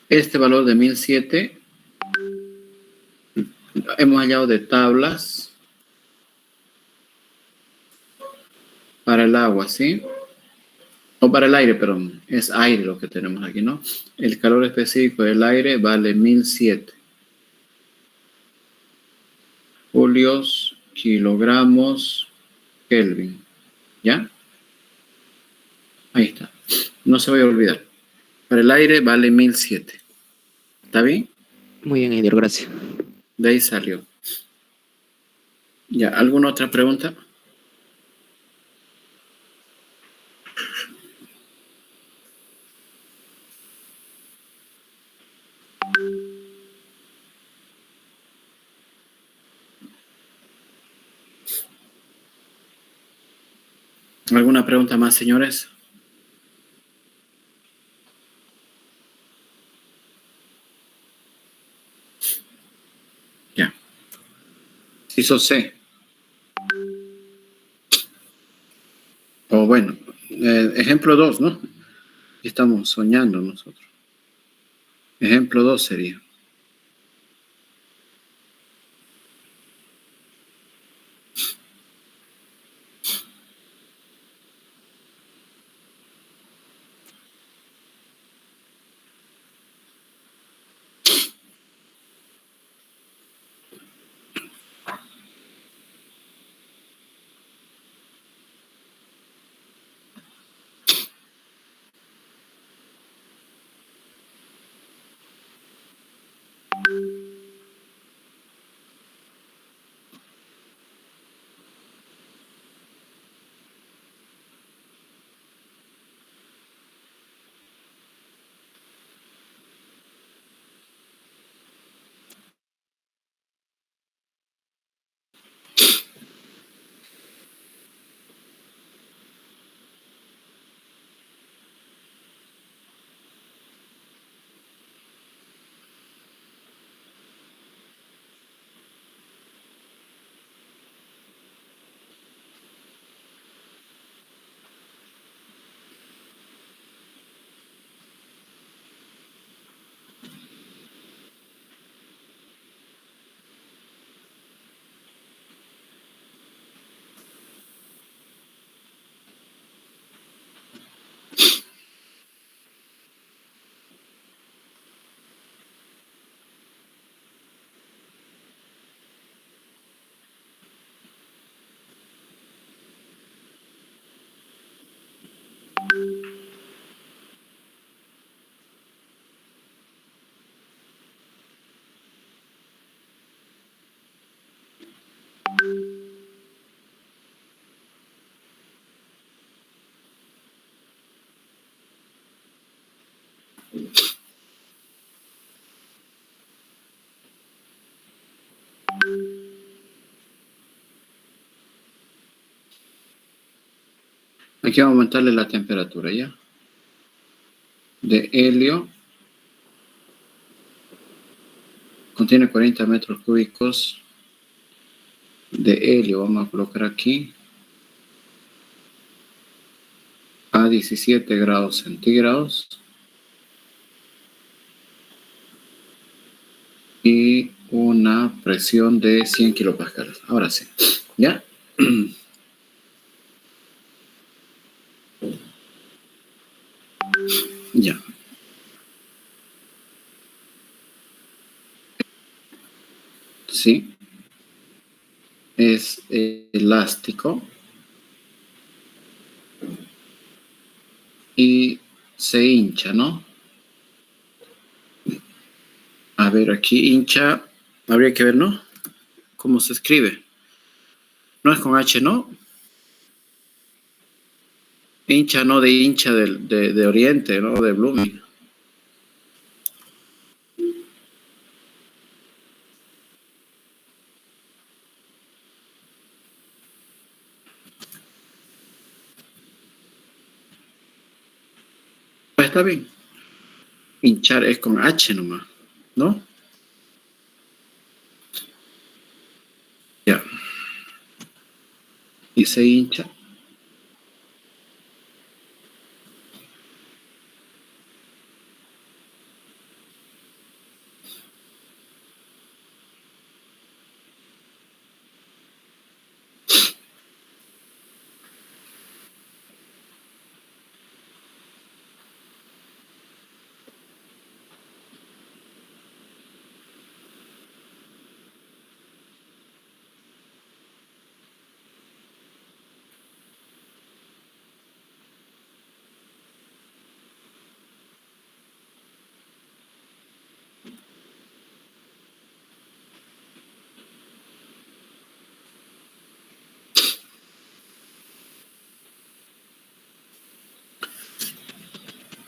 Este valor de 1007 hemos hallado de tablas para el agua, ¿sí? O para el aire, perdón. Es aire lo que tenemos aquí, ¿no? El calor específico del aire vale 1007 julios, kilogramos, Kelvin. ¿Ya? Ahí está. No se vaya a olvidar. Para el aire vale 1007. ¿Está bien? Muy bien, ingeniero, gracias. De ahí salió. ¿Ya? ¿Alguna otra pregunta? ¿Alguna pregunta más, señores? Ya. Hizo C. O bueno, ejemplo 2, ¿no? Estamos soñando nosotros. Ejemplo 2 sería. Aquí vamos a aumentarle la temperatura, ¿ya? De helio. Contiene 40 metros cúbicos de helio. Vamos a colocar aquí a 17 grados centígrados. Y una presión de 100 kilopascales. Ahora sí, ¿ya? Ya. Sí. Es elástico. Y se hincha, ¿no? A ver, aquí hincha. Habría que ver, ¿no? ¿Cómo se escribe? No es con H, ¿no? Hincha, no de hincha de Oriente, ¿no? De Blooming. Pues está bien. Hinchar es con H nomás, ¿no? Ya. Y se hincha.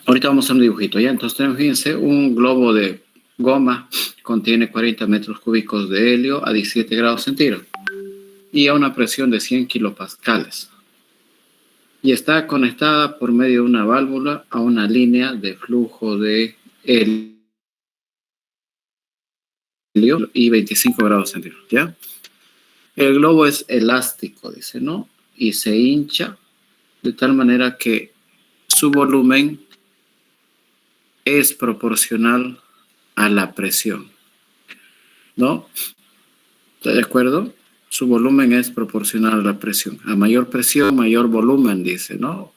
Ahorita vamos a hacer un dibujito, ¿ya? Entonces tenemos, fíjense, un globo de goma contiene 40 metros cúbicos de helio a 17 grados centígrados y a una presión de 100 kilopascales. Y está conectada por medio de una válvula a una línea de flujo de helio y 25 grados centígrados, ¿ya? El globo es elástico, dice, ¿no? Y se hincha de tal manera que su volumen es proporcional a la presión, ¿no? ¿Está de acuerdo? Su volumen es proporcional a la presión. A mayor presión, mayor volumen, dice, ¿no?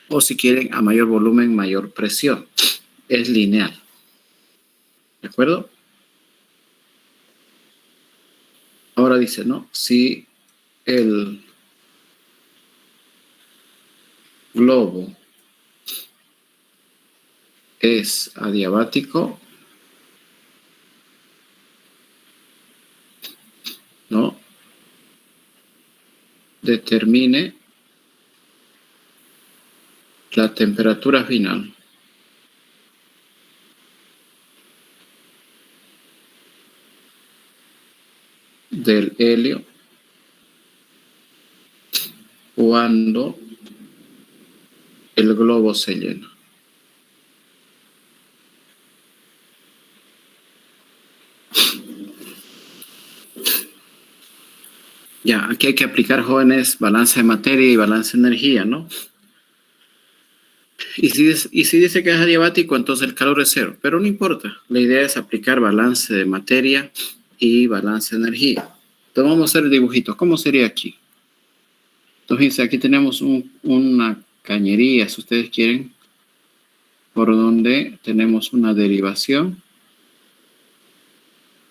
O si quieren, a mayor volumen, mayor presión. Es lineal. ¿De acuerdo? Ahora dice, ¿no? Si el globo es adiabático, ¿no? Determine la temperatura final del helio cuando el globo se llena. Ya, aquí hay que aplicar, jóvenes, balance de materia y balance de energía, ¿no? Y si dice que es adiabático, entonces el calor es cero, pero no importa. La idea es aplicar balance de materia y balance de energía. Entonces vamos a hacer el dibujito. ¿Cómo sería aquí? Entonces aquí tenemos una cañería, si ustedes quieren, por donde tenemos una derivación.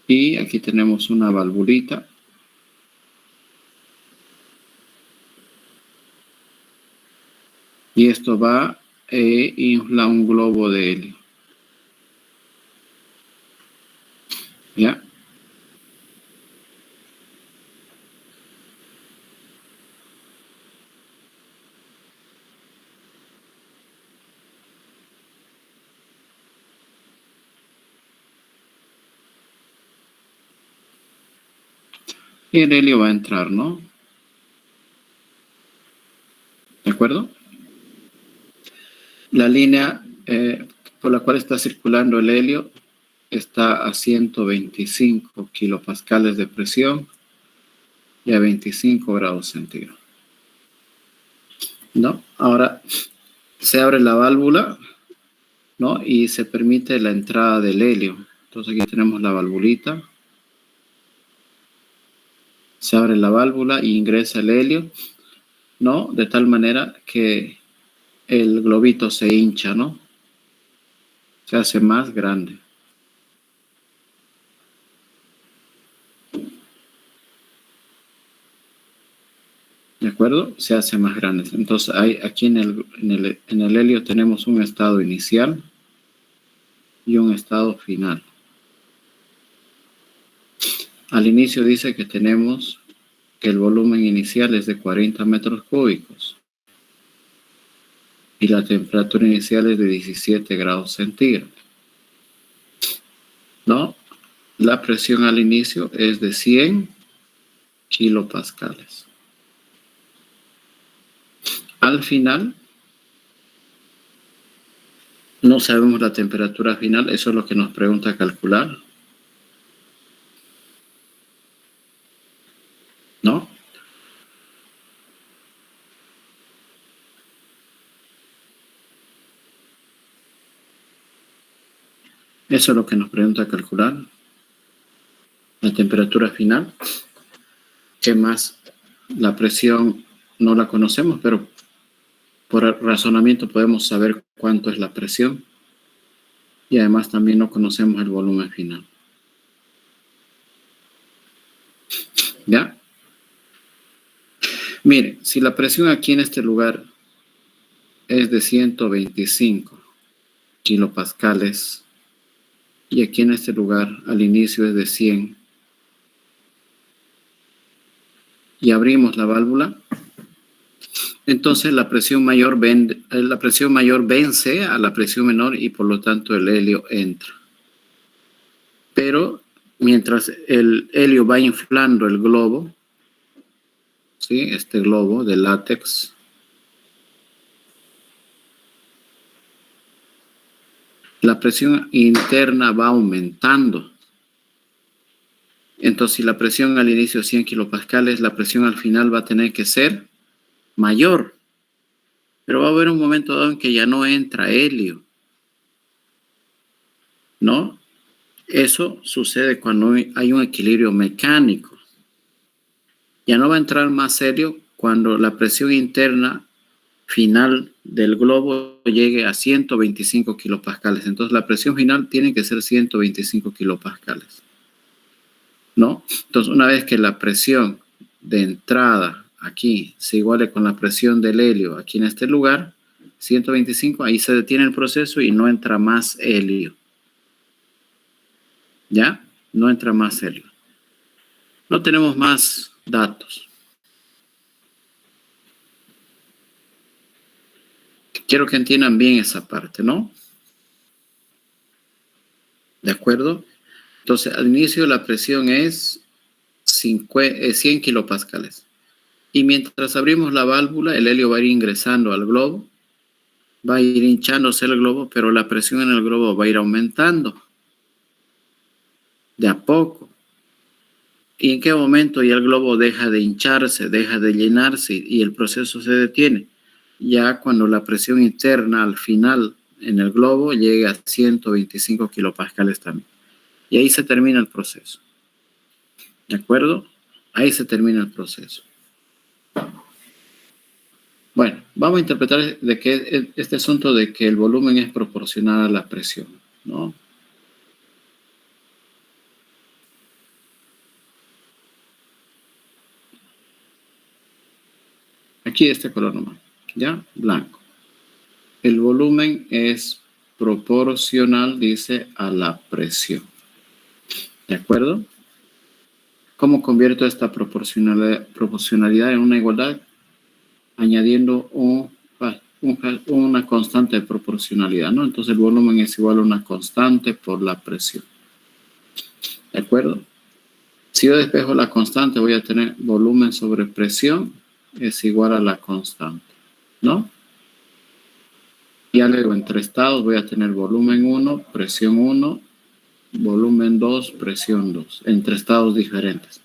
Y aquí tenemos una valvulita. Y esto va a inflar un globo de helio. ¿Ya? Y el helio va a entrar, ¿no? ¿De acuerdo? La línea por la cual está circulando el helio está a 125 kilopascales de presión y a 25 grados centígrados. ¿No? Ahora se abre la válvula, ¿no? Y se permite la entrada del helio. Entonces aquí tenemos la valvulita. Se abre la válvula y ingresa el helio, ¿no? De tal manera que el globito se hincha, ¿no? Se hace más grande. ¿De acuerdo? Se hace más grande. Entonces, aquí en el helio tenemos un estado inicial y un estado final. Al inicio dice que tenemos que el volumen inicial es de 40 metros cúbicos y la temperatura inicial es de 17 grados centígrados. ¿No? La presión al inicio es de 100 kilopascales. Al final, no sabemos la temperatura final, eso es lo que nos pregunta calcular. ¿No? Eso es lo que nos pregunta calcular. La temperatura final. ¿Qué más? La presión no la conocemos, pero por razonamiento podemos saber cuánto es la presión. Y además también no conocemos el volumen final. ¿Ya? Mire, si la presión aquí en este lugar es de 125 kilopascales y aquí en este lugar al inicio es de 100 y abrimos la válvula, entonces la presión mayor vence a la presión menor y por lo tanto el helio entra. Pero mientras el helio va inflando el globo, ¿sí? Este globo de látex, la presión interna va aumentando. Entonces, si la presión al inicio es 100 kilopascales, la presión al final va a tener que ser mayor. Pero va a haber un momento dado en que ya no entra helio, ¿no? Eso sucede cuando hay un equilibrio mecánico. Ya no va a entrar más helio cuando la presión interna final del globo llegue a 125 kilopascales. Entonces, la presión final tiene que ser 125 kilopascales, ¿no? Entonces, una vez que la presión de entrada aquí se iguale con la presión del helio aquí en este lugar, 125, ahí se detiene el proceso y no entra más helio. ¿Ya? No entra más helio. No tenemos más datos. Quiero que entiendan bien esa parte, ¿no? ¿De acuerdo? Entonces, al inicio la presión es 100 kilopascales. Y mientras abrimos la válvula, el helio va a ir ingresando al globo, va a ir hinchándose el globo, pero la presión en el globo va a ir aumentando de a poco. ¿Y en qué momento ya el globo deja de hincharse, deja de llenarse y el proceso se detiene? Ya cuando la presión interna al final en el globo llegue a 125 kilopascales también. Y ahí se termina el proceso. ¿De acuerdo? Ahí se termina el proceso. Bueno, vamos a interpretar de que este asunto de que el volumen es proporcional a la presión, ¿no? Aquí este color nomás, ¿ya? Blanco. El volumen es proporcional, dice, a la presión. ¿De acuerdo? ¿Cómo convierto esta proporcionalidad en una igualdad? Añadiendo una constante de proporcionalidad, ¿no? Entonces el volumen es igual a una constante por la presión. ¿De acuerdo? Si yo despejo la constante, voy a tener volumen sobre presión es igual a la constante, ¿no? Ya luego entre estados voy a tener volumen 1, presión 1, volumen 2, presión 2, entre estados diferentes.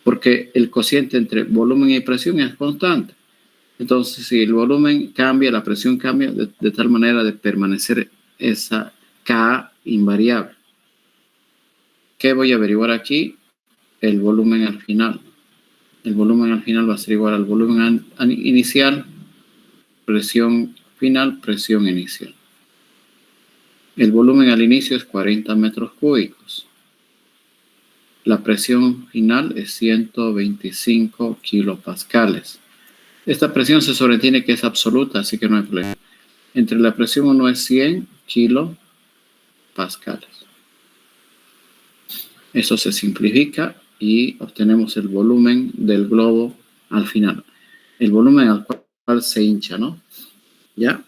Porque el cociente entre volumen y presión es constante. Entonces, si el volumen cambia, la presión cambia, de tal manera de permanecer esa K invariable. ¿Qué voy a averiguar aquí? El volumen al final. El volumen al final va a ser igual al volumen inicial, presión final, presión inicial. El volumen al inicio es 40 metros cúbicos. La presión final es 125 kilopascales. Esta presión se sobreentiende que es absoluta, así que no hay problema. Entre la presión 1 es 100 kilopascales. Eso se simplifica y obtenemos el volumen del globo al final. El volumen al cual se hincha, ¿no? ¿Ya?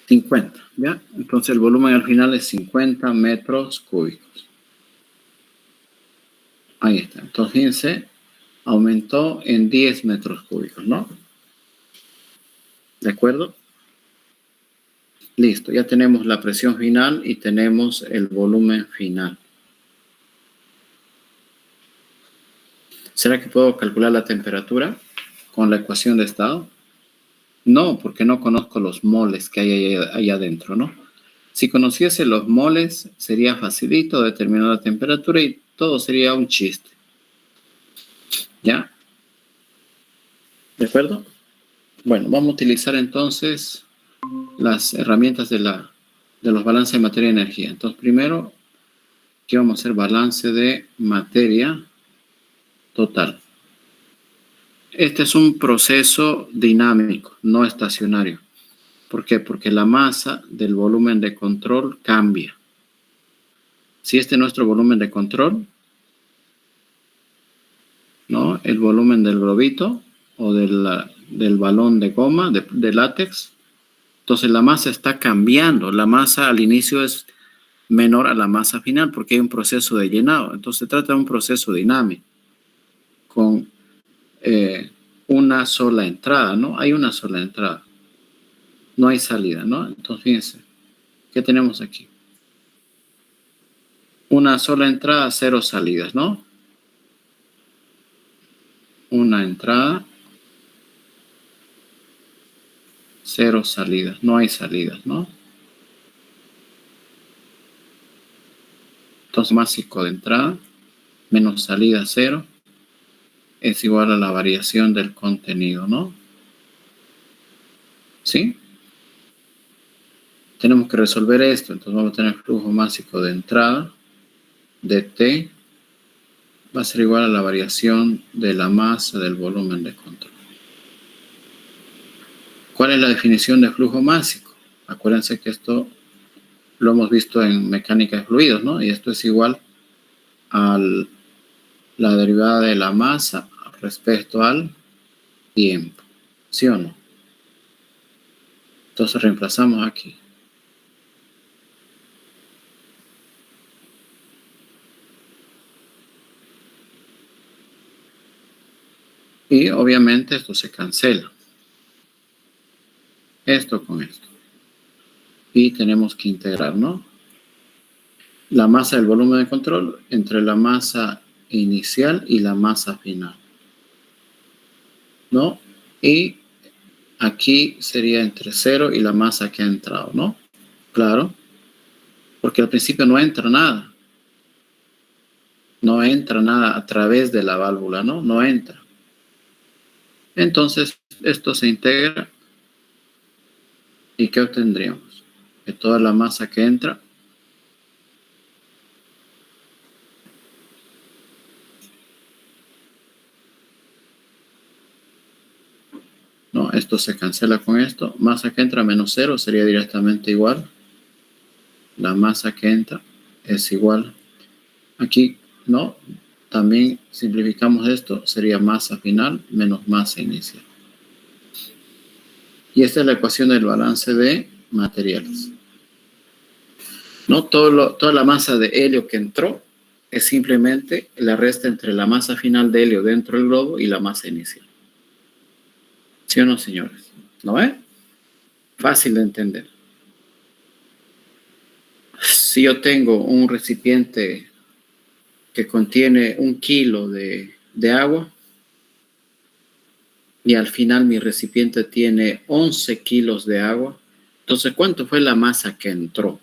$50, ¿ya? Entonces el volumen al final es 50 metros cúbicos. Ahí está. Entonces, fíjense, aumentó en 10 metros cúbicos, ¿no? ¿De acuerdo? Listo, ya tenemos la presión final y tenemos el volumen final. ¿Será que puedo calcular la temperatura con la ecuación de estado? No, porque no conozco los moles que hay allá adentro, ¿no? Si conociese los moles, sería facilito determinar la temperatura y todo sería un chiste. ¿Ya? ¿De acuerdo? Bueno, vamos a utilizar entonces las herramientas de los balances de materia y energía. Entonces, primero, aquí vamos a hacer balance de materia total. Este es un proceso dinámico, no estacionario. ¿Por qué? Porque la masa del volumen de control cambia. Si este es nuestro volumen de control, ¿no? El volumen del globito o del balón de goma, de látex, entonces la masa está cambiando. La masa al inicio es menor a la masa final porque hay un proceso de llenado. Entonces se trata de un proceso dinámico con una sola entrada, ¿no? Hay una sola entrada. No hay salida, ¿no? Entonces fíjense, ¿qué tenemos aquí? Una sola entrada, 0 salidas, ¿no? Una entrada, 0 salidas. No hay salidas, ¿no? Entonces, másico de entrada menos salida 0 es igual a la variación del contenido, ¿no? ¿Sí? Tenemos que resolver esto. Entonces vamos a tener flujo másico de entrada de T va a ser igual a la variación de la masa del volumen de control. ¿Cuál es la definición de flujo másico? Acuérdense que esto lo hemos visto en mecánica de fluidos, ¿no? Y esto es igual a la derivada de la masa respecto al tiempo. ¿Sí o no? Entonces reemplazamos aquí. Y obviamente esto se cancela. Esto con esto. Y tenemos que integrar, ¿no? La masa del volumen de control entre la masa inicial y la masa final, ¿no? Y aquí sería entre 0 y la masa que ha entrado, ¿no? Claro, porque al principio no entra nada. No entra nada a través de la válvula, ¿no? No entra. Entonces, esto se integra. ¿Y qué obtendríamos? Que toda la masa que entra no, esto se cancela con esto. Masa que entra menos 0 sería directamente igual. La masa que entra es igual. Aquí, ¿no? También simplificamos esto. Sería masa final menos masa inicial. Y esta es la ecuación del balance de materiales. ¿No? Toda la masa de helio que entró es simplemente la resta entre la masa final de helio dentro del globo y la masa inicial. ¿Sí o no, señores? ¿No ve? Fácil de entender. Si yo tengo un recipiente que contiene 1 kilo de agua y al final mi recipiente tiene 11 kilos de agua, entonces, ¿cuánto fue la masa que entró?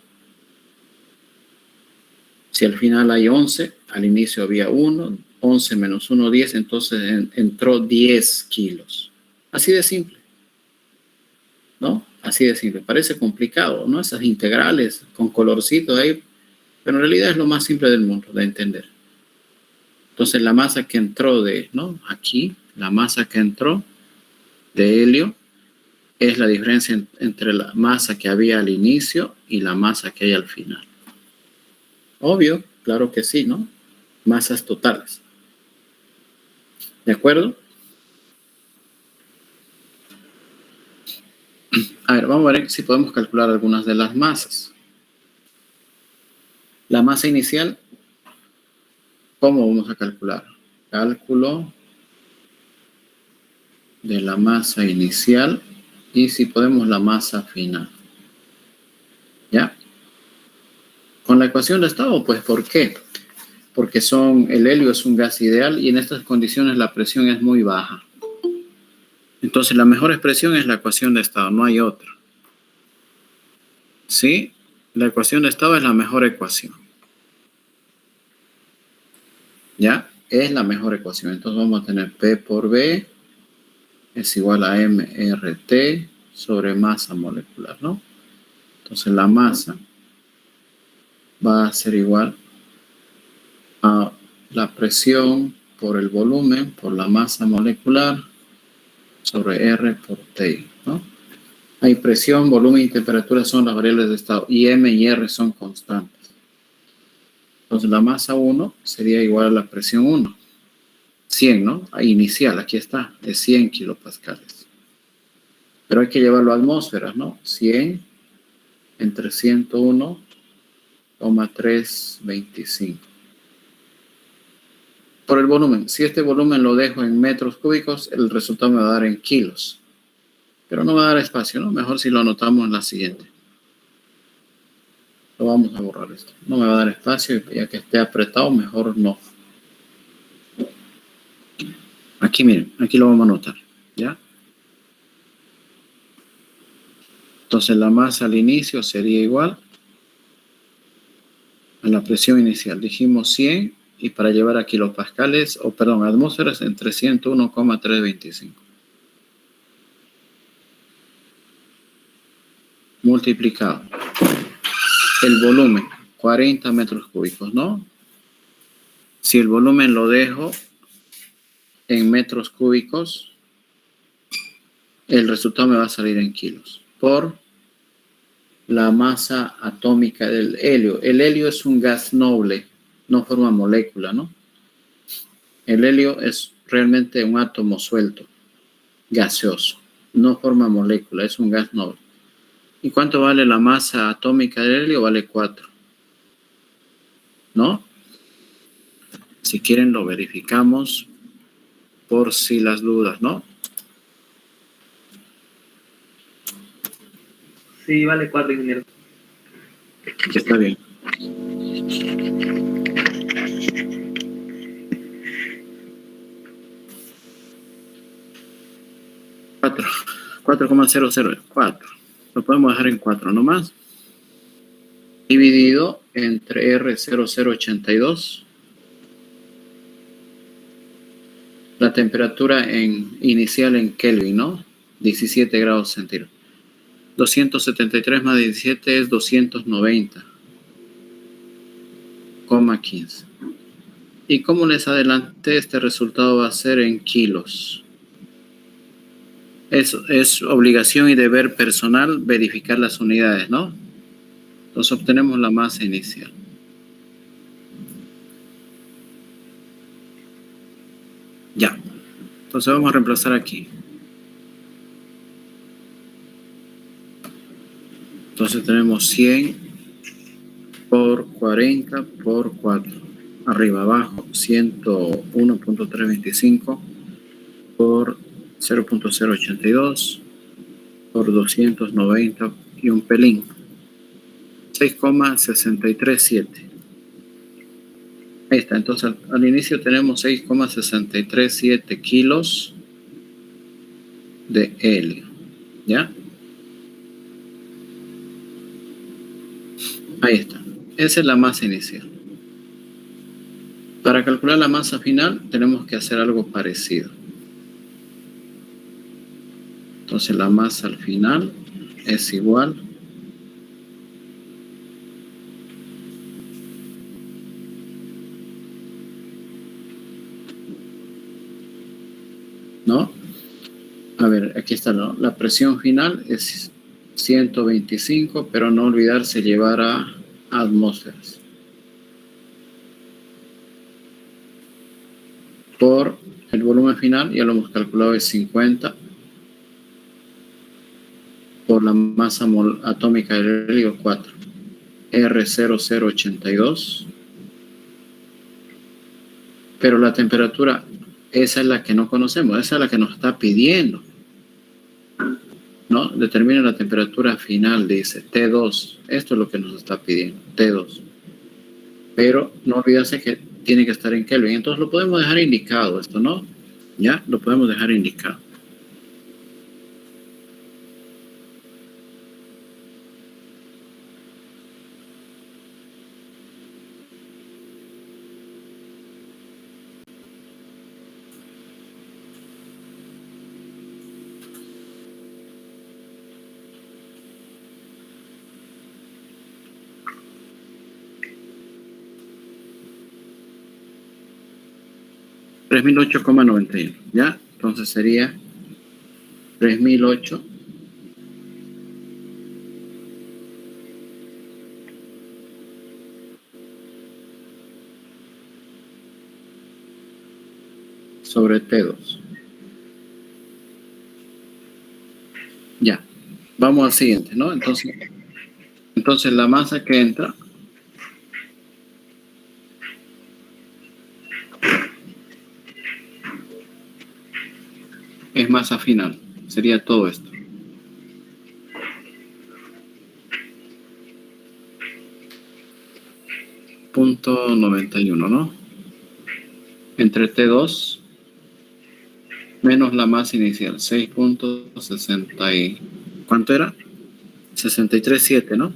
Si al final hay 11, al inicio había 1, 11 menos 1, 10, entonces entró 10 kilos. Así de simple, ¿no? Así de simple. Parece complicado, ¿no? Esas integrales con colorcito ahí, pero en realidad es lo más simple del mundo de entender. Entonces, la masa que entró ¿no? Aquí, la masa que entró de helio es la diferencia entre la masa que había al inicio y la masa que hay al final. Obvio, claro que sí, ¿no? Masas totales. ¿De acuerdo? A ver, vamos a ver si podemos calcular algunas de las masas. La masa inicial, ¿cómo vamos a calcular? Cálculo de la masa inicial y si podemos la masa final. ¿Ya? Con la ecuación de estado, pues, ¿por qué? Porque el helio es un gas ideal y en estas condiciones la presión es muy baja. Entonces, la mejor expresión es la ecuación de estado, no hay otra. ¿Sí? La ecuación de estado es la mejor ecuación. ¿Ya? Es la mejor ecuación. Entonces, vamos a tener P por B es igual a mRT sobre masa molecular, ¿no? Entonces, la masa va a ser igual a la presión por el volumen, por la masa molecular, sobre R por T, ¿no? Hay presión, volumen y temperatura son las variables de estado, y M y R son constantes. Entonces, la masa 1 sería igual a la presión 1. 100, ¿no? Inicial, aquí está, de 100 kilopascales. Pero hay que llevarlo a atmósferas, ¿no? 100 entre 101,325. Por el volumen. Si este volumen lo dejo en metros cúbicos, el resultado me va a dar en kilos. Pero no va a dar espacio, ¿no? Mejor si lo anotamos en la siguiente. Lo vamos a borrar esto. No me va a dar espacio y ya que esté apretado, mejor no. Aquí, miren, aquí lo vamos a anotar, ¿ya? Entonces la masa al inicio sería igual a la presión inicial. Dijimos 100 y para llevar a kilopascales, atmósferas entre 101,325. Multiplicado. El volumen, 40 metros cúbicos, ¿no? Si el volumen lo dejo en metros cúbicos, el resultado me va a salir en kilos. Por la masa atómica del helio. El helio es un gas noble, no forma molécula, ¿no? El helio es realmente un átomo suelto, gaseoso. No forma molécula, es un gas noble. ¿Y cuánto vale la masa atómica del helio? Vale 4. ¿No? Si quieren lo verificamos por si las dudas, ¿no? Sí, vale 4, ingeniero. Está bien. Cuatro. 4,004. Lo podemos dejar en 4 nomás. Dividido entre R0082. La temperatura inicial en Kelvin, ¿no? 17 grados centígrados. 273 más 17 es 290,15. Y como les adelanté, este resultado va a ser en kilos. Es obligación y deber personal verificar las unidades, ¿no? Entonces obtenemos la masa inicial. Ya. Entonces vamos a reemplazar aquí. Entonces tenemos 100 por 40 por 4. arriba abajo, 101.325 por 0.082 por 290 y un pelín. 6,637. Ahí está, entonces al inicio tenemos 6,637 kilos de helio, ¿ya? Ahí está, esa es la masa inicial. Para calcular la masa final tenemos que hacer algo parecido. Entonces la masa al final es igual ¿no? A ver, aquí está, ¿no? La presión final es 125, pero no olvidarse llevar a atmósferas. Por el volumen final, ya lo hemos calculado, es 50 por la masa atómica del helio 4, R0082. Pero la temperatura, esa es la que no conocemos, esa es la que nos está pidiendo, ¿no? Determina la temperatura final, dice T2. Esto es lo que nos está pidiendo, T2. Pero no olvidarse que tiene que estar en Kelvin. Entonces lo podemos dejar indicado esto, ¿no? Ya, lo podemos dejar indicado. $3008,91, ¿ya? Entonces sería 3008 sobre T2. Ya, vamos al siguiente, ¿no? Entonces la masa que entra es masa final, sería todo esto. .91, ¿no? Entre T2 menos la masa inicial, 6.60 ¿cuánto era? 63.7, ¿no?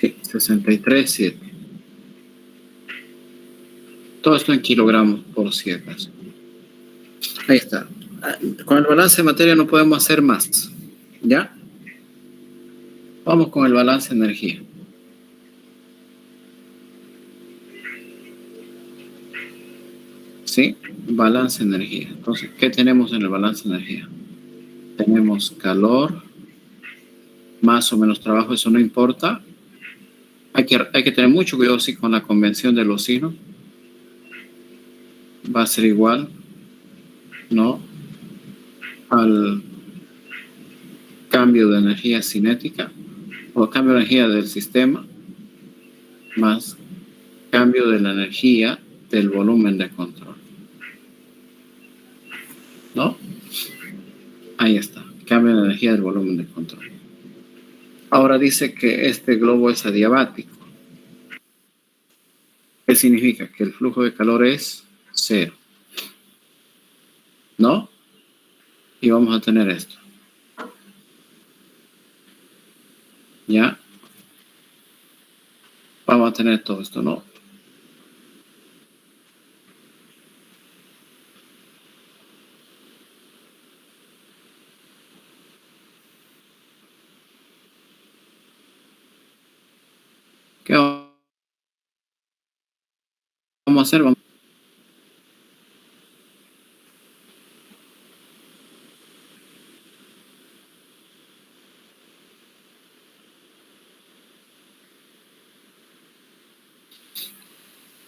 Sí, 63.7. Todo esto en kilogramos, por si acaso. Ahí está. Con el balance de materia no podemos hacer más, ¿ya? Vamos con el balance de energía. ¿Sí? Balance de energía. Entonces, ¿qué tenemos en el balance de energía? Tenemos calor, más o menos trabajo, eso no importa. Hay que tener mucho cuidado sí, con la convención de los signos. Va a ser igual, ¿no? Al cambio de energía cinética o cambio de energía del sistema más cambio de la energía del volumen de control, ¿no? Ahí está, cambio de energía del volumen de control. Ahora dice que este globo es adiabático. ¿Qué significa? Que el flujo de calor es 0, ¿no? Y vamos a tener esto. ¿Ya? Vamos a tener todo esto, ¿no? ¿Qué vamos a hacer?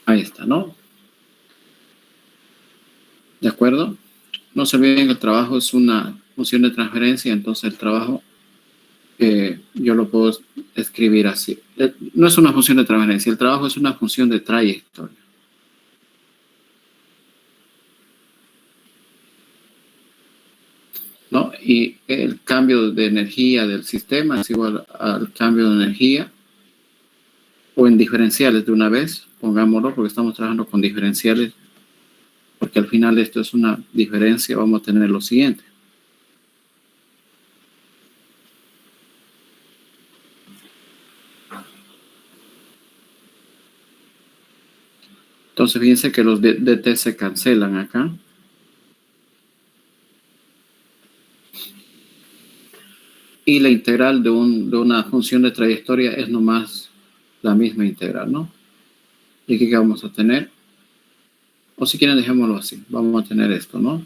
Ahí está, ¿no? ¿De acuerdo? No se olviden que el trabajo es una función de transferencia, entonces el trabajo yo lo puedo escribir así. No es una función de transferencia, el trabajo es una función de trayectoria. Y el cambio de energía del sistema es igual al cambio de energía, o en diferenciales de una vez, pongámoslo, porque estamos trabajando con diferenciales, porque al final esto es una diferencia, vamos a tener lo siguiente. Entonces, fíjense que los dt se cancelan acá. Y la integral de una función de trayectoria es nomás la misma integral, ¿no? ¿Y aquí qué vamos a tener? O si quieren, dejémoslo así. Vamos a tener esto, ¿no?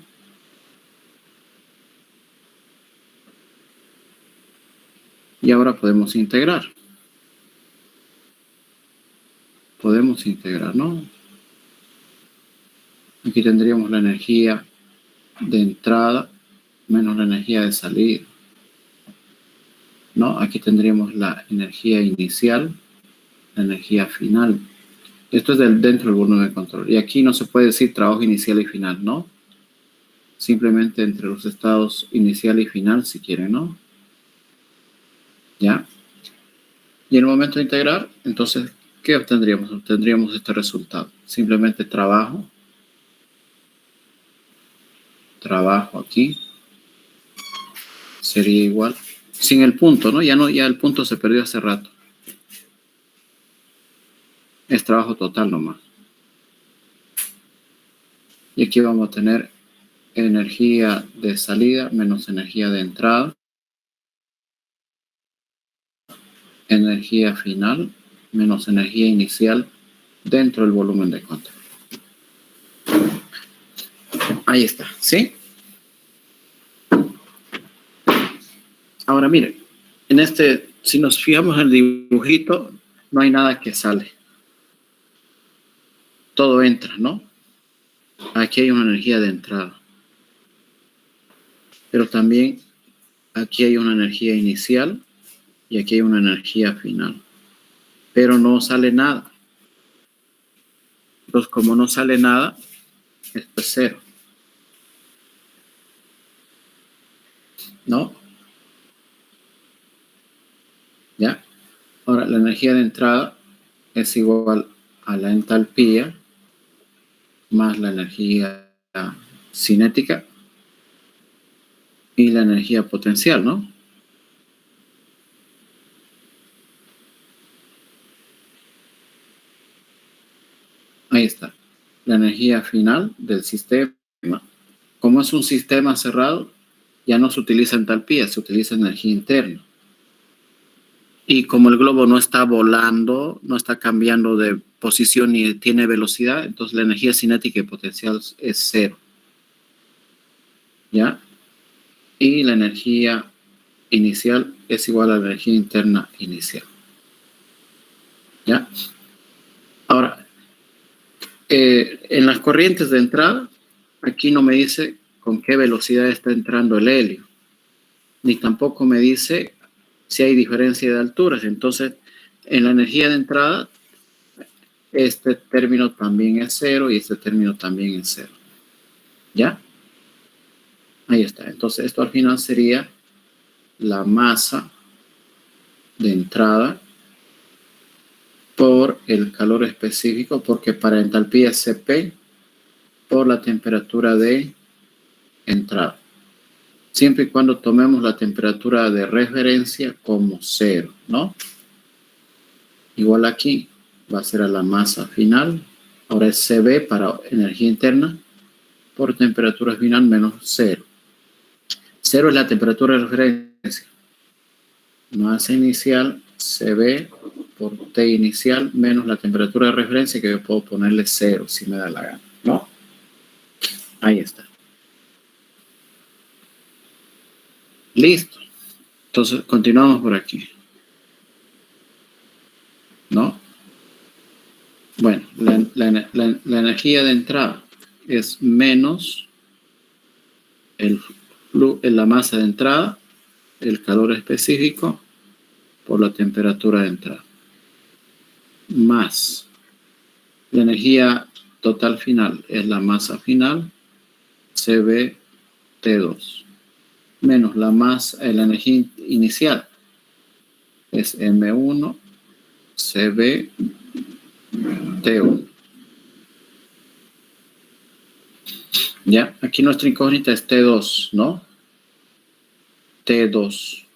Y ahora podemos integrar. Podemos integrar, ¿no? Aquí tendríamos la energía de entrada menos la energía de salida, ¿no? Aquí tendríamos la energía inicial, la energía final. Esto es dentro del volumen de control. Y aquí no se puede decir trabajo inicial y final, ¿no? Simplemente entre los estados inicial y final, si quieren, ¿no? ¿Ya? Y en el momento de integrar, entonces, ¿qué obtendríamos? Obtendríamos este resultado. Simplemente trabajo aquí, sería igual, sin el punto, ¿no? Ya el punto se perdió hace rato. Es trabajo total nomás. Y aquí vamos a tener energía de salida menos energía de entrada. Energía final menos energía inicial dentro del volumen de control. Ahí está, ¿sí? Ahora miren, si nos fijamos en el dibujito, no hay nada que sale. Todo entra, ¿no? Aquí hay una energía de entrada. Pero también aquí hay una energía inicial y aquí hay una energía final. Pero no sale nada. Entonces, como no sale nada, esto es cero. ¿No? ¿Ya? Ahora, la energía de entrada es igual a la entalpía más la energía cinética y la energía potencial, ¿no? Ahí está. La energía final del sistema. Como es un sistema cerrado, ya no se utiliza entalpía, se utiliza energía interna. Y como el globo no está volando, no está cambiando de posición ni tiene velocidad, entonces la energía cinética y potencial es cero. ¿Ya? Y la energía inicial es igual a la energía interna inicial. ¿Ya? Ahora, en las corrientes de entrada, aquí no me dice con qué velocidad está entrando el helio, ni tampoco me dice si hay diferencia de alturas. Entonces, en la energía de entrada, este término también es cero y este término también es cero. ¿Ya? Ahí está. Entonces, esto al final sería la masa de entrada por el calor específico, porque para entalpía es Cp por la temperatura de entrada. Siempre y cuando tomemos la temperatura de referencia como cero, ¿no? Igual aquí va a ser a la masa final. Ahora es Cb para energía interna por temperatura final menos cero. Cero es la temperatura de referencia. Masa inicial Cb por T inicial menos la temperatura de referencia, que yo puedo ponerle cero si me da la gana, ¿no? Ahí está. Listo. Entonces, continuamos por aquí. ¿No? Bueno, la energía de entrada es menos la masa de entrada, el calor específico, por la temperatura de entrada. Más la energía total final es la masa final, CB T2. menos la energía inicial. Es M1, CB, T1. Ya, aquí nuestra incógnita es T2, ¿no? T2.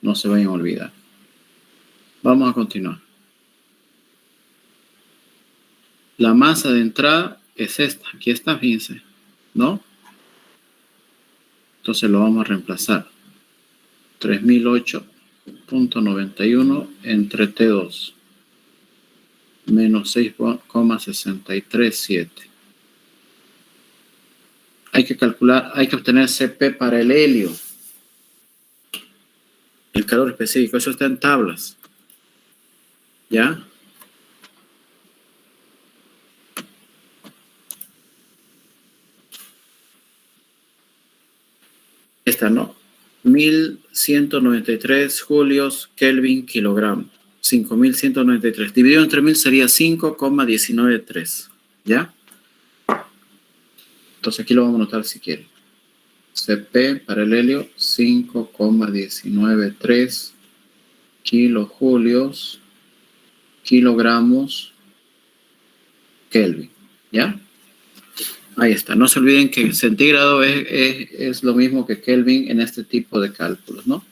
No se vayan a olvidar. Vamos a continuar. La masa de entrada es esta. Aquí está, fíjense, ¿no? Entonces lo vamos a reemplazar. 3008.91 entre T2 menos 6,637. Hay que calcular, hay que obtener CP para el helio. El calor específico, eso está en tablas. ¿Ya? Esta, ¿no? 1193 julios Kelvin kilogramo. 5193. Dividido entre 1000 sería 5,193. ¿Ya? Entonces aquí lo vamos a anotar si quieren. CP para el helio 5,193 kilojulios kilogramos Kelvin. ¿Ya? Ahí está. No se olviden que centígrado es lo mismo que Kelvin en este tipo de cálculos, ¿no?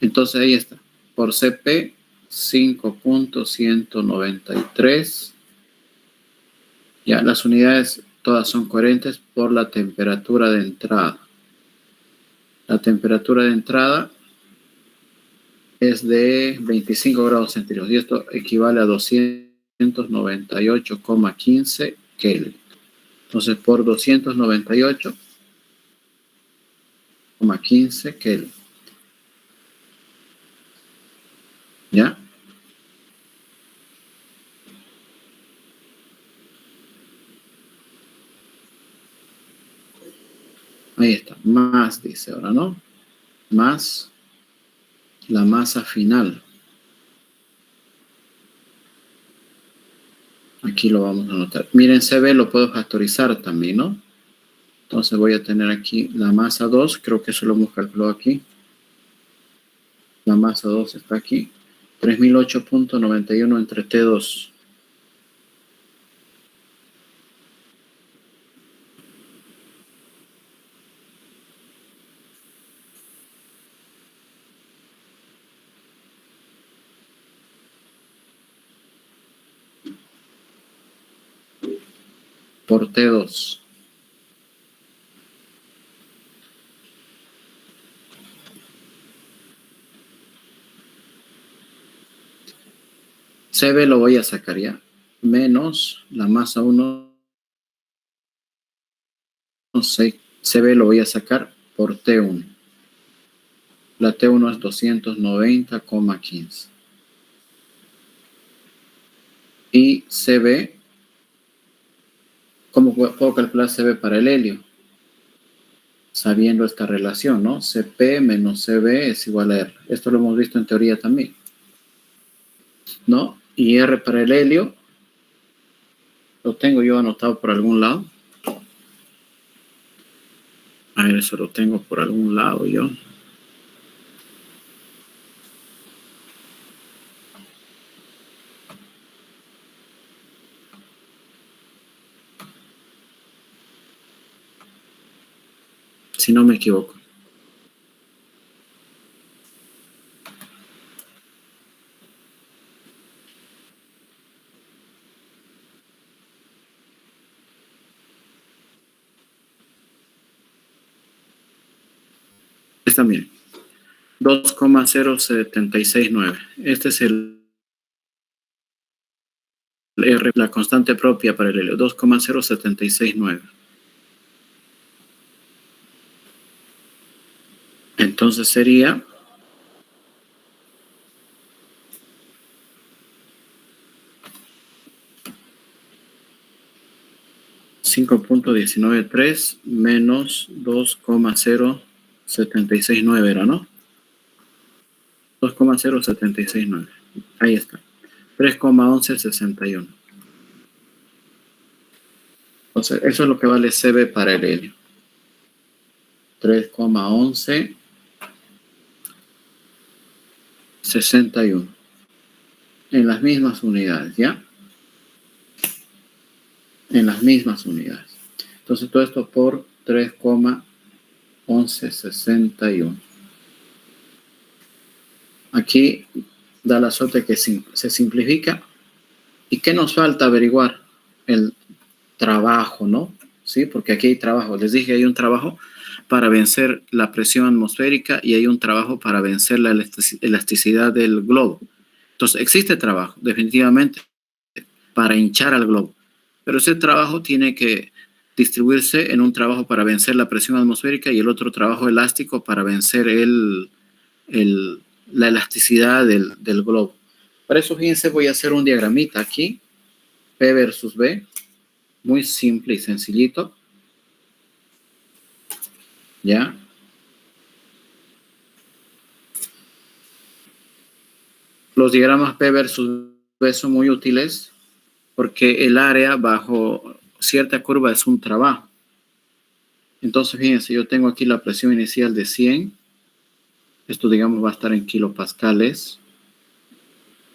Entonces ahí está. Por CP 5,193. Ya, las unidades todas son coherentes por la temperatura de entrada. La temperatura de entrada es de 25 grados centígrados y esto equivale a 298,15 Kelvin. Entonces, por 298,15 Kelvin. ¿Ya? Ahí está. Más, dice ahora, ¿no? Más la masa final. Aquí lo vamos a anotar. Miren, CB lo puedo factorizar también, ¿no? Entonces voy a tener aquí la masa 2. Creo que eso lo hemos calculado aquí. La masa 2 está aquí. 3008.91 entre T2. Por T2. CB lo voy a sacar ya. Menos la masa 1. No sé. CB lo voy a sacar por T1. La T1 es 290,15. Y CB, ¿cómo puedo calcular CB para el helio? Sabiendo esta relación, ¿no? CP menos CB es igual a R. Esto lo hemos visto en teoría también, ¿no? Y R para el helio, lo tengo yo anotado por algún lado. A ver, eso lo tengo por algún lado yo. Si no me equivoco. Esta, miren. 2,0769. Este es el R, la constante propia para el helio. 2,0769. Entonces sería 5,193 menos 2,0769 era, ¿no? 2,0769. Ahí está. 3,1161. Entonces, eso es lo que vale CB para el helio. 3,1161 en las mismas unidades, ¿ya? En las mismas unidades. Entonces todo esto por 3,1161. Aquí da la suerte que se simplifica. ¿Y qué nos falta averiguar? El trabajo, ¿no? Sí, porque aquí hay trabajo. Les dije, hay un trabajo para vencer la presión atmosférica y hay un trabajo para vencer la elasticidad del globo. Entonces, existe trabajo, definitivamente, para hinchar al globo. Pero ese trabajo tiene que distribuirse en un trabajo para vencer la presión atmosférica y el otro trabajo elástico para vencer la elasticidad del globo. Para eso, fíjense, voy a hacer un diagramita aquí, P versus B, muy simple y sencillito. ¿Ya? Los diagramas P versus B son muy útiles porque el área bajo cierta curva es un trabajo. Entonces, fíjense, yo tengo aquí la presión inicial de 100. Esto, digamos, va a estar en kilopascales.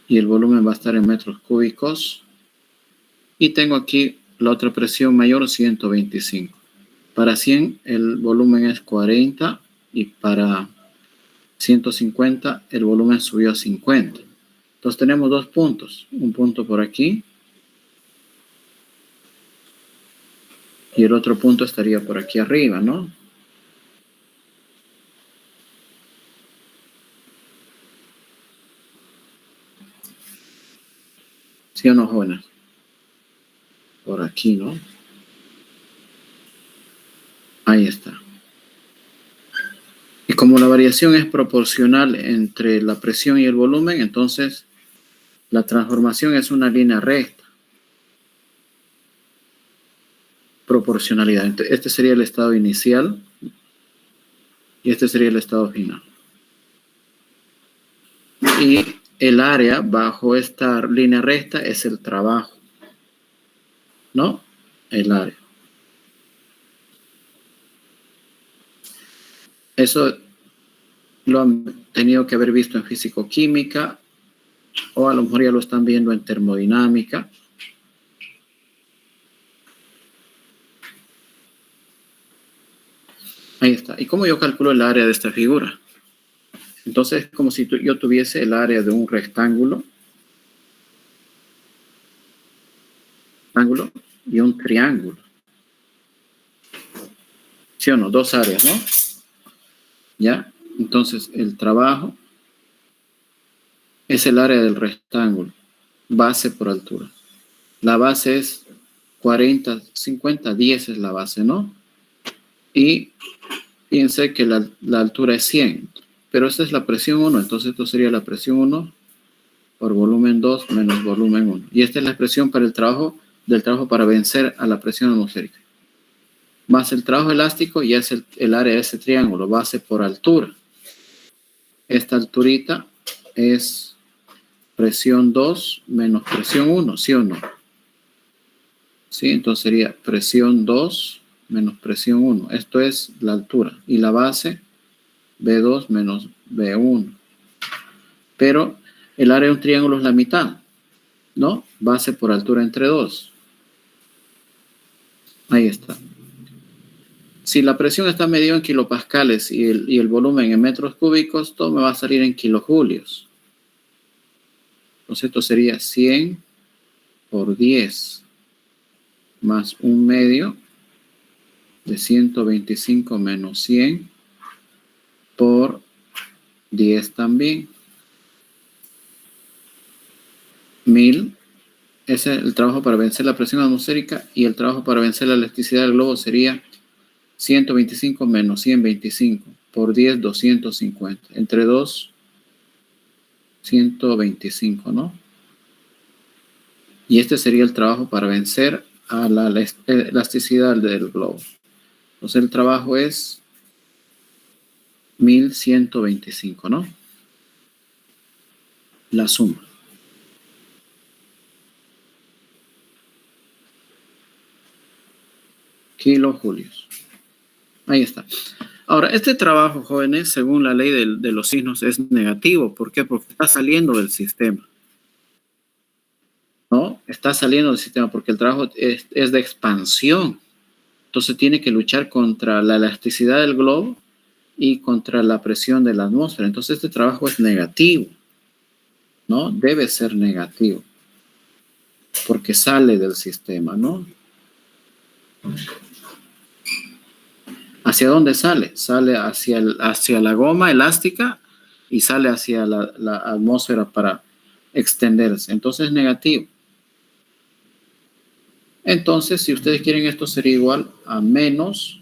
Y el volumen va a estar en metros cúbicos. Y tengo aquí la otra presión mayor, 125. Para 100 el volumen es 40 y para 150 el volumen subió a 50. Entonces tenemos dos puntos. Un punto por aquí. Y el otro punto estaría por aquí arriba, ¿no? ¿Sí o no, jóvenes? Por aquí, ¿no? Ahí está. Y como la variación es proporcional entre la presión y el volumen, entonces la transformación es una línea recta. Proporcionalidad. Este sería el estado inicial y este sería el estado final. Y el área bajo esta línea recta es el trabajo, ¿no? El área. Eso lo han tenido que haber visto en físico-química o a lo mejor ya lo están viendo en termodinámica. Ahí está. ¿Y cómo yo calculo el área de esta figura? Entonces es como si yo tuviese el área de un rectángulo y un triángulo. ¿Sí o no? Dos áreas, ¿no? ¿Ya? Entonces el trabajo es el área del rectángulo, base por altura. La base es 40, 50, 10 es la base, ¿no? Y piense que la altura es 100, pero esta es la presión 1, entonces esto sería la presión 1 por volumen 2 menos volumen 1. Y esta es la expresión para el trabajo del trabajo para vencer a la presión atmosférica. Más el trabajo elástico ya es el área de ese triángulo, base por altura. Esta alturita es presión 2 menos presión 1, ¿sí o no? Sí, entonces sería presión 2 menos presión 1. Esto es la altura. Y la base, B2 menos B1. Pero el área de un triángulo es la mitad, ¿no? Base por altura entre 2. Ahí está. Si la presión está medida en kilopascales y el volumen en metros cúbicos, todo me va a salir en kilojulios. Entonces esto sería 100 por 10 más 1/2 de 125 menos 100 por 10 también. 1000. Ese es el trabajo para vencer la presión atmosférica y el trabajo para vencer la elasticidad del globo sería 125 menos 125 por 10, 250. Entre 2, 125, ¿no? Y este sería el trabajo para vencer a la elasticidad del globo. Entonces el trabajo es 1125, ¿no? La suma. Kilojulios. Ahí está. Ahora, este trabajo, jóvenes, según la ley de los signos, es negativo. ¿Por qué? Porque está saliendo del sistema, ¿no? Está saliendo del sistema porque el trabajo es de expansión. Entonces tiene que luchar contra la elasticidad del globo y contra la presión de la atmósfera. Entonces este trabajo es negativo, ¿no? Debe ser negativo porque sale del sistema, ¿no? ¿Hacia dónde sale? Sale hacia la goma elástica y sale hacia la atmósfera para extenderse. Entonces es negativo. Entonces, si ustedes quieren, esto sería igual a menos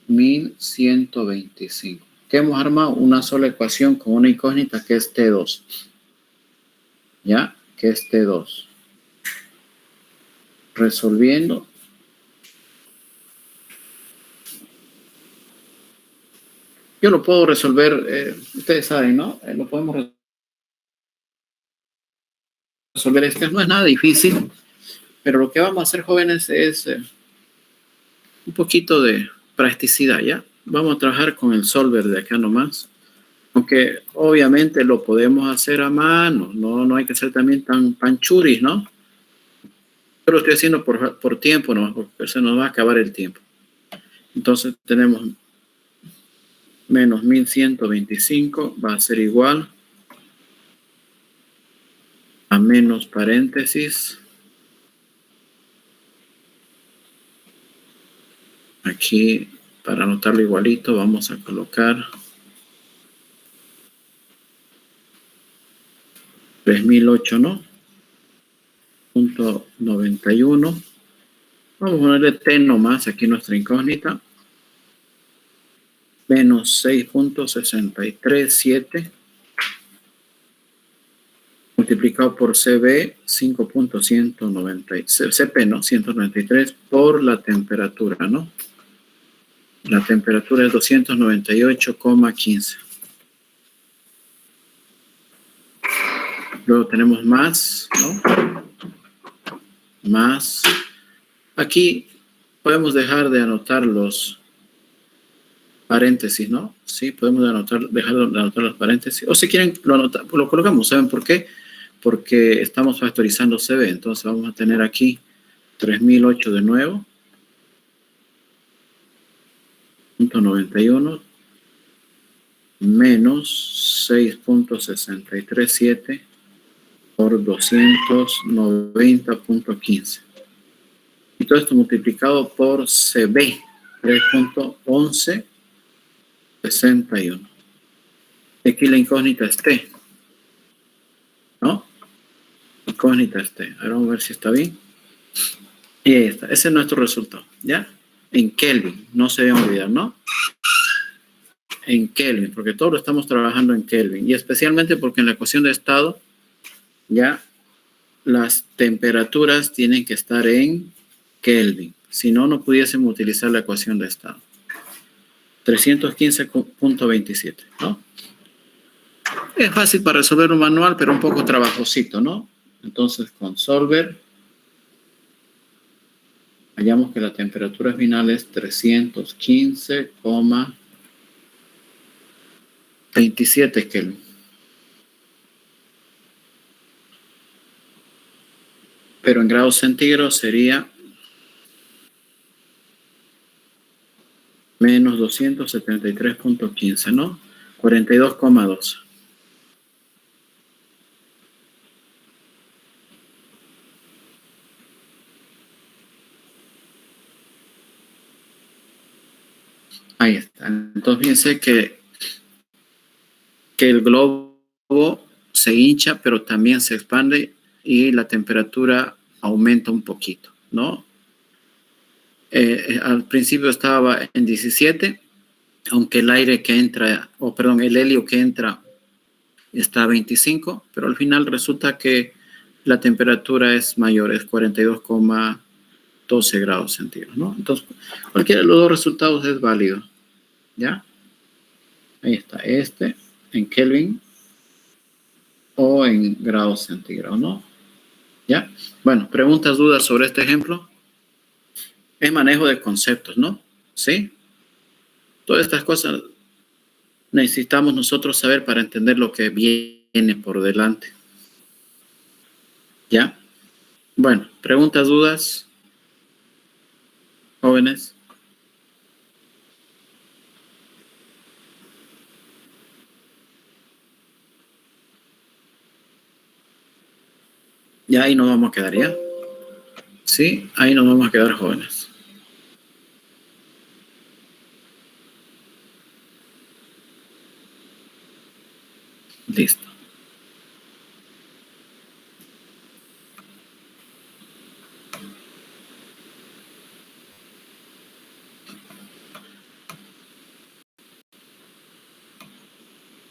1125. Que hemos armado una sola ecuación con una incógnita que es T2. ¿Ya? Que es T2. Resolviendo. Yo lo puedo resolver, ustedes saben, ¿no? Lo podemos resolver. No es nada difícil, pero lo que vamos a hacer, jóvenes, es un poquito de practicidad, ¿ya? Vamos a trabajar con el solver de acá nomás. Aunque obviamente lo podemos hacer a mano, no hay que ser también tan panchuris, ¿no? Yo lo estoy haciendo por tiempo nomás, porque se nos va a acabar el tiempo. Entonces tenemos menos 1125 va a ser igual a menos paréntesis. Aquí, para anotarlo igualito, vamos a colocar 3008, ¿no? .91. Vamos a ponerle T nomás, aquí nuestra incógnita. Menos 6.637 multiplicado por CB 5.190, CP, ¿no? 193 por la temperatura, ¿no? La temperatura es 298,15. Luego tenemos más, ¿no? Más. Aquí podemos dejar de anotar los paréntesis, ¿no? Sí, podemos dejar de anotar los paréntesis. O si quieren, lo colocamos. ¿Saben por qué? Porque estamos factorizando CB. Entonces vamos a tener aquí 3008 de nuevo. .91 menos 6.637 por 290.15. Y todo esto multiplicado por CB, 3.1161. Aquí la incógnita es T, ¿no? Incógnita es T. Ahora vamos a ver si está bien. Y ahí está. Ese es nuestro resultado, ¿ya? En Kelvin, no se deben olvidar, ¿no? En Kelvin, porque todo lo estamos trabajando en Kelvin. Y especialmente porque en la ecuación de estado, ya las temperaturas tienen que estar en Kelvin. Si no, no pudiésemos utilizar la ecuación de estado. 315.27, ¿no? Es fácil para resolver un manual, pero un poco trabajosito, ¿no? Entonces, con Solver, hallamos que la temperatura final es 315,27 Kelvin. Pero en grados centígrados sería menos 273.15, ¿no? 42,2. Ahí está. Entonces fíjense que el globo se hincha, pero también se expande y la temperatura aumenta un poquito, ¿no? Al principio estaba en 17, aunque el aire que entra, el helio que entra está a 25, pero al final resulta que la temperatura es mayor, es 42,12 grados centígrados, ¿no? Entonces, cualquiera de los dos resultados es válido, ¿ya? Ahí está, en Kelvin o en grados centígrados, ¿no? ¿Ya? Bueno, preguntas, dudas sobre este ejemplo. Es manejo de conceptos, ¿no? ¿Sí? Todas estas cosas necesitamos nosotros saber para entender lo que viene por delante. ¿Ya? Bueno, preguntas, dudas, jóvenes. Ya ahí nos vamos a quedar, ¿ya? Sí, ahí nos vamos a quedar, jóvenes. Listo.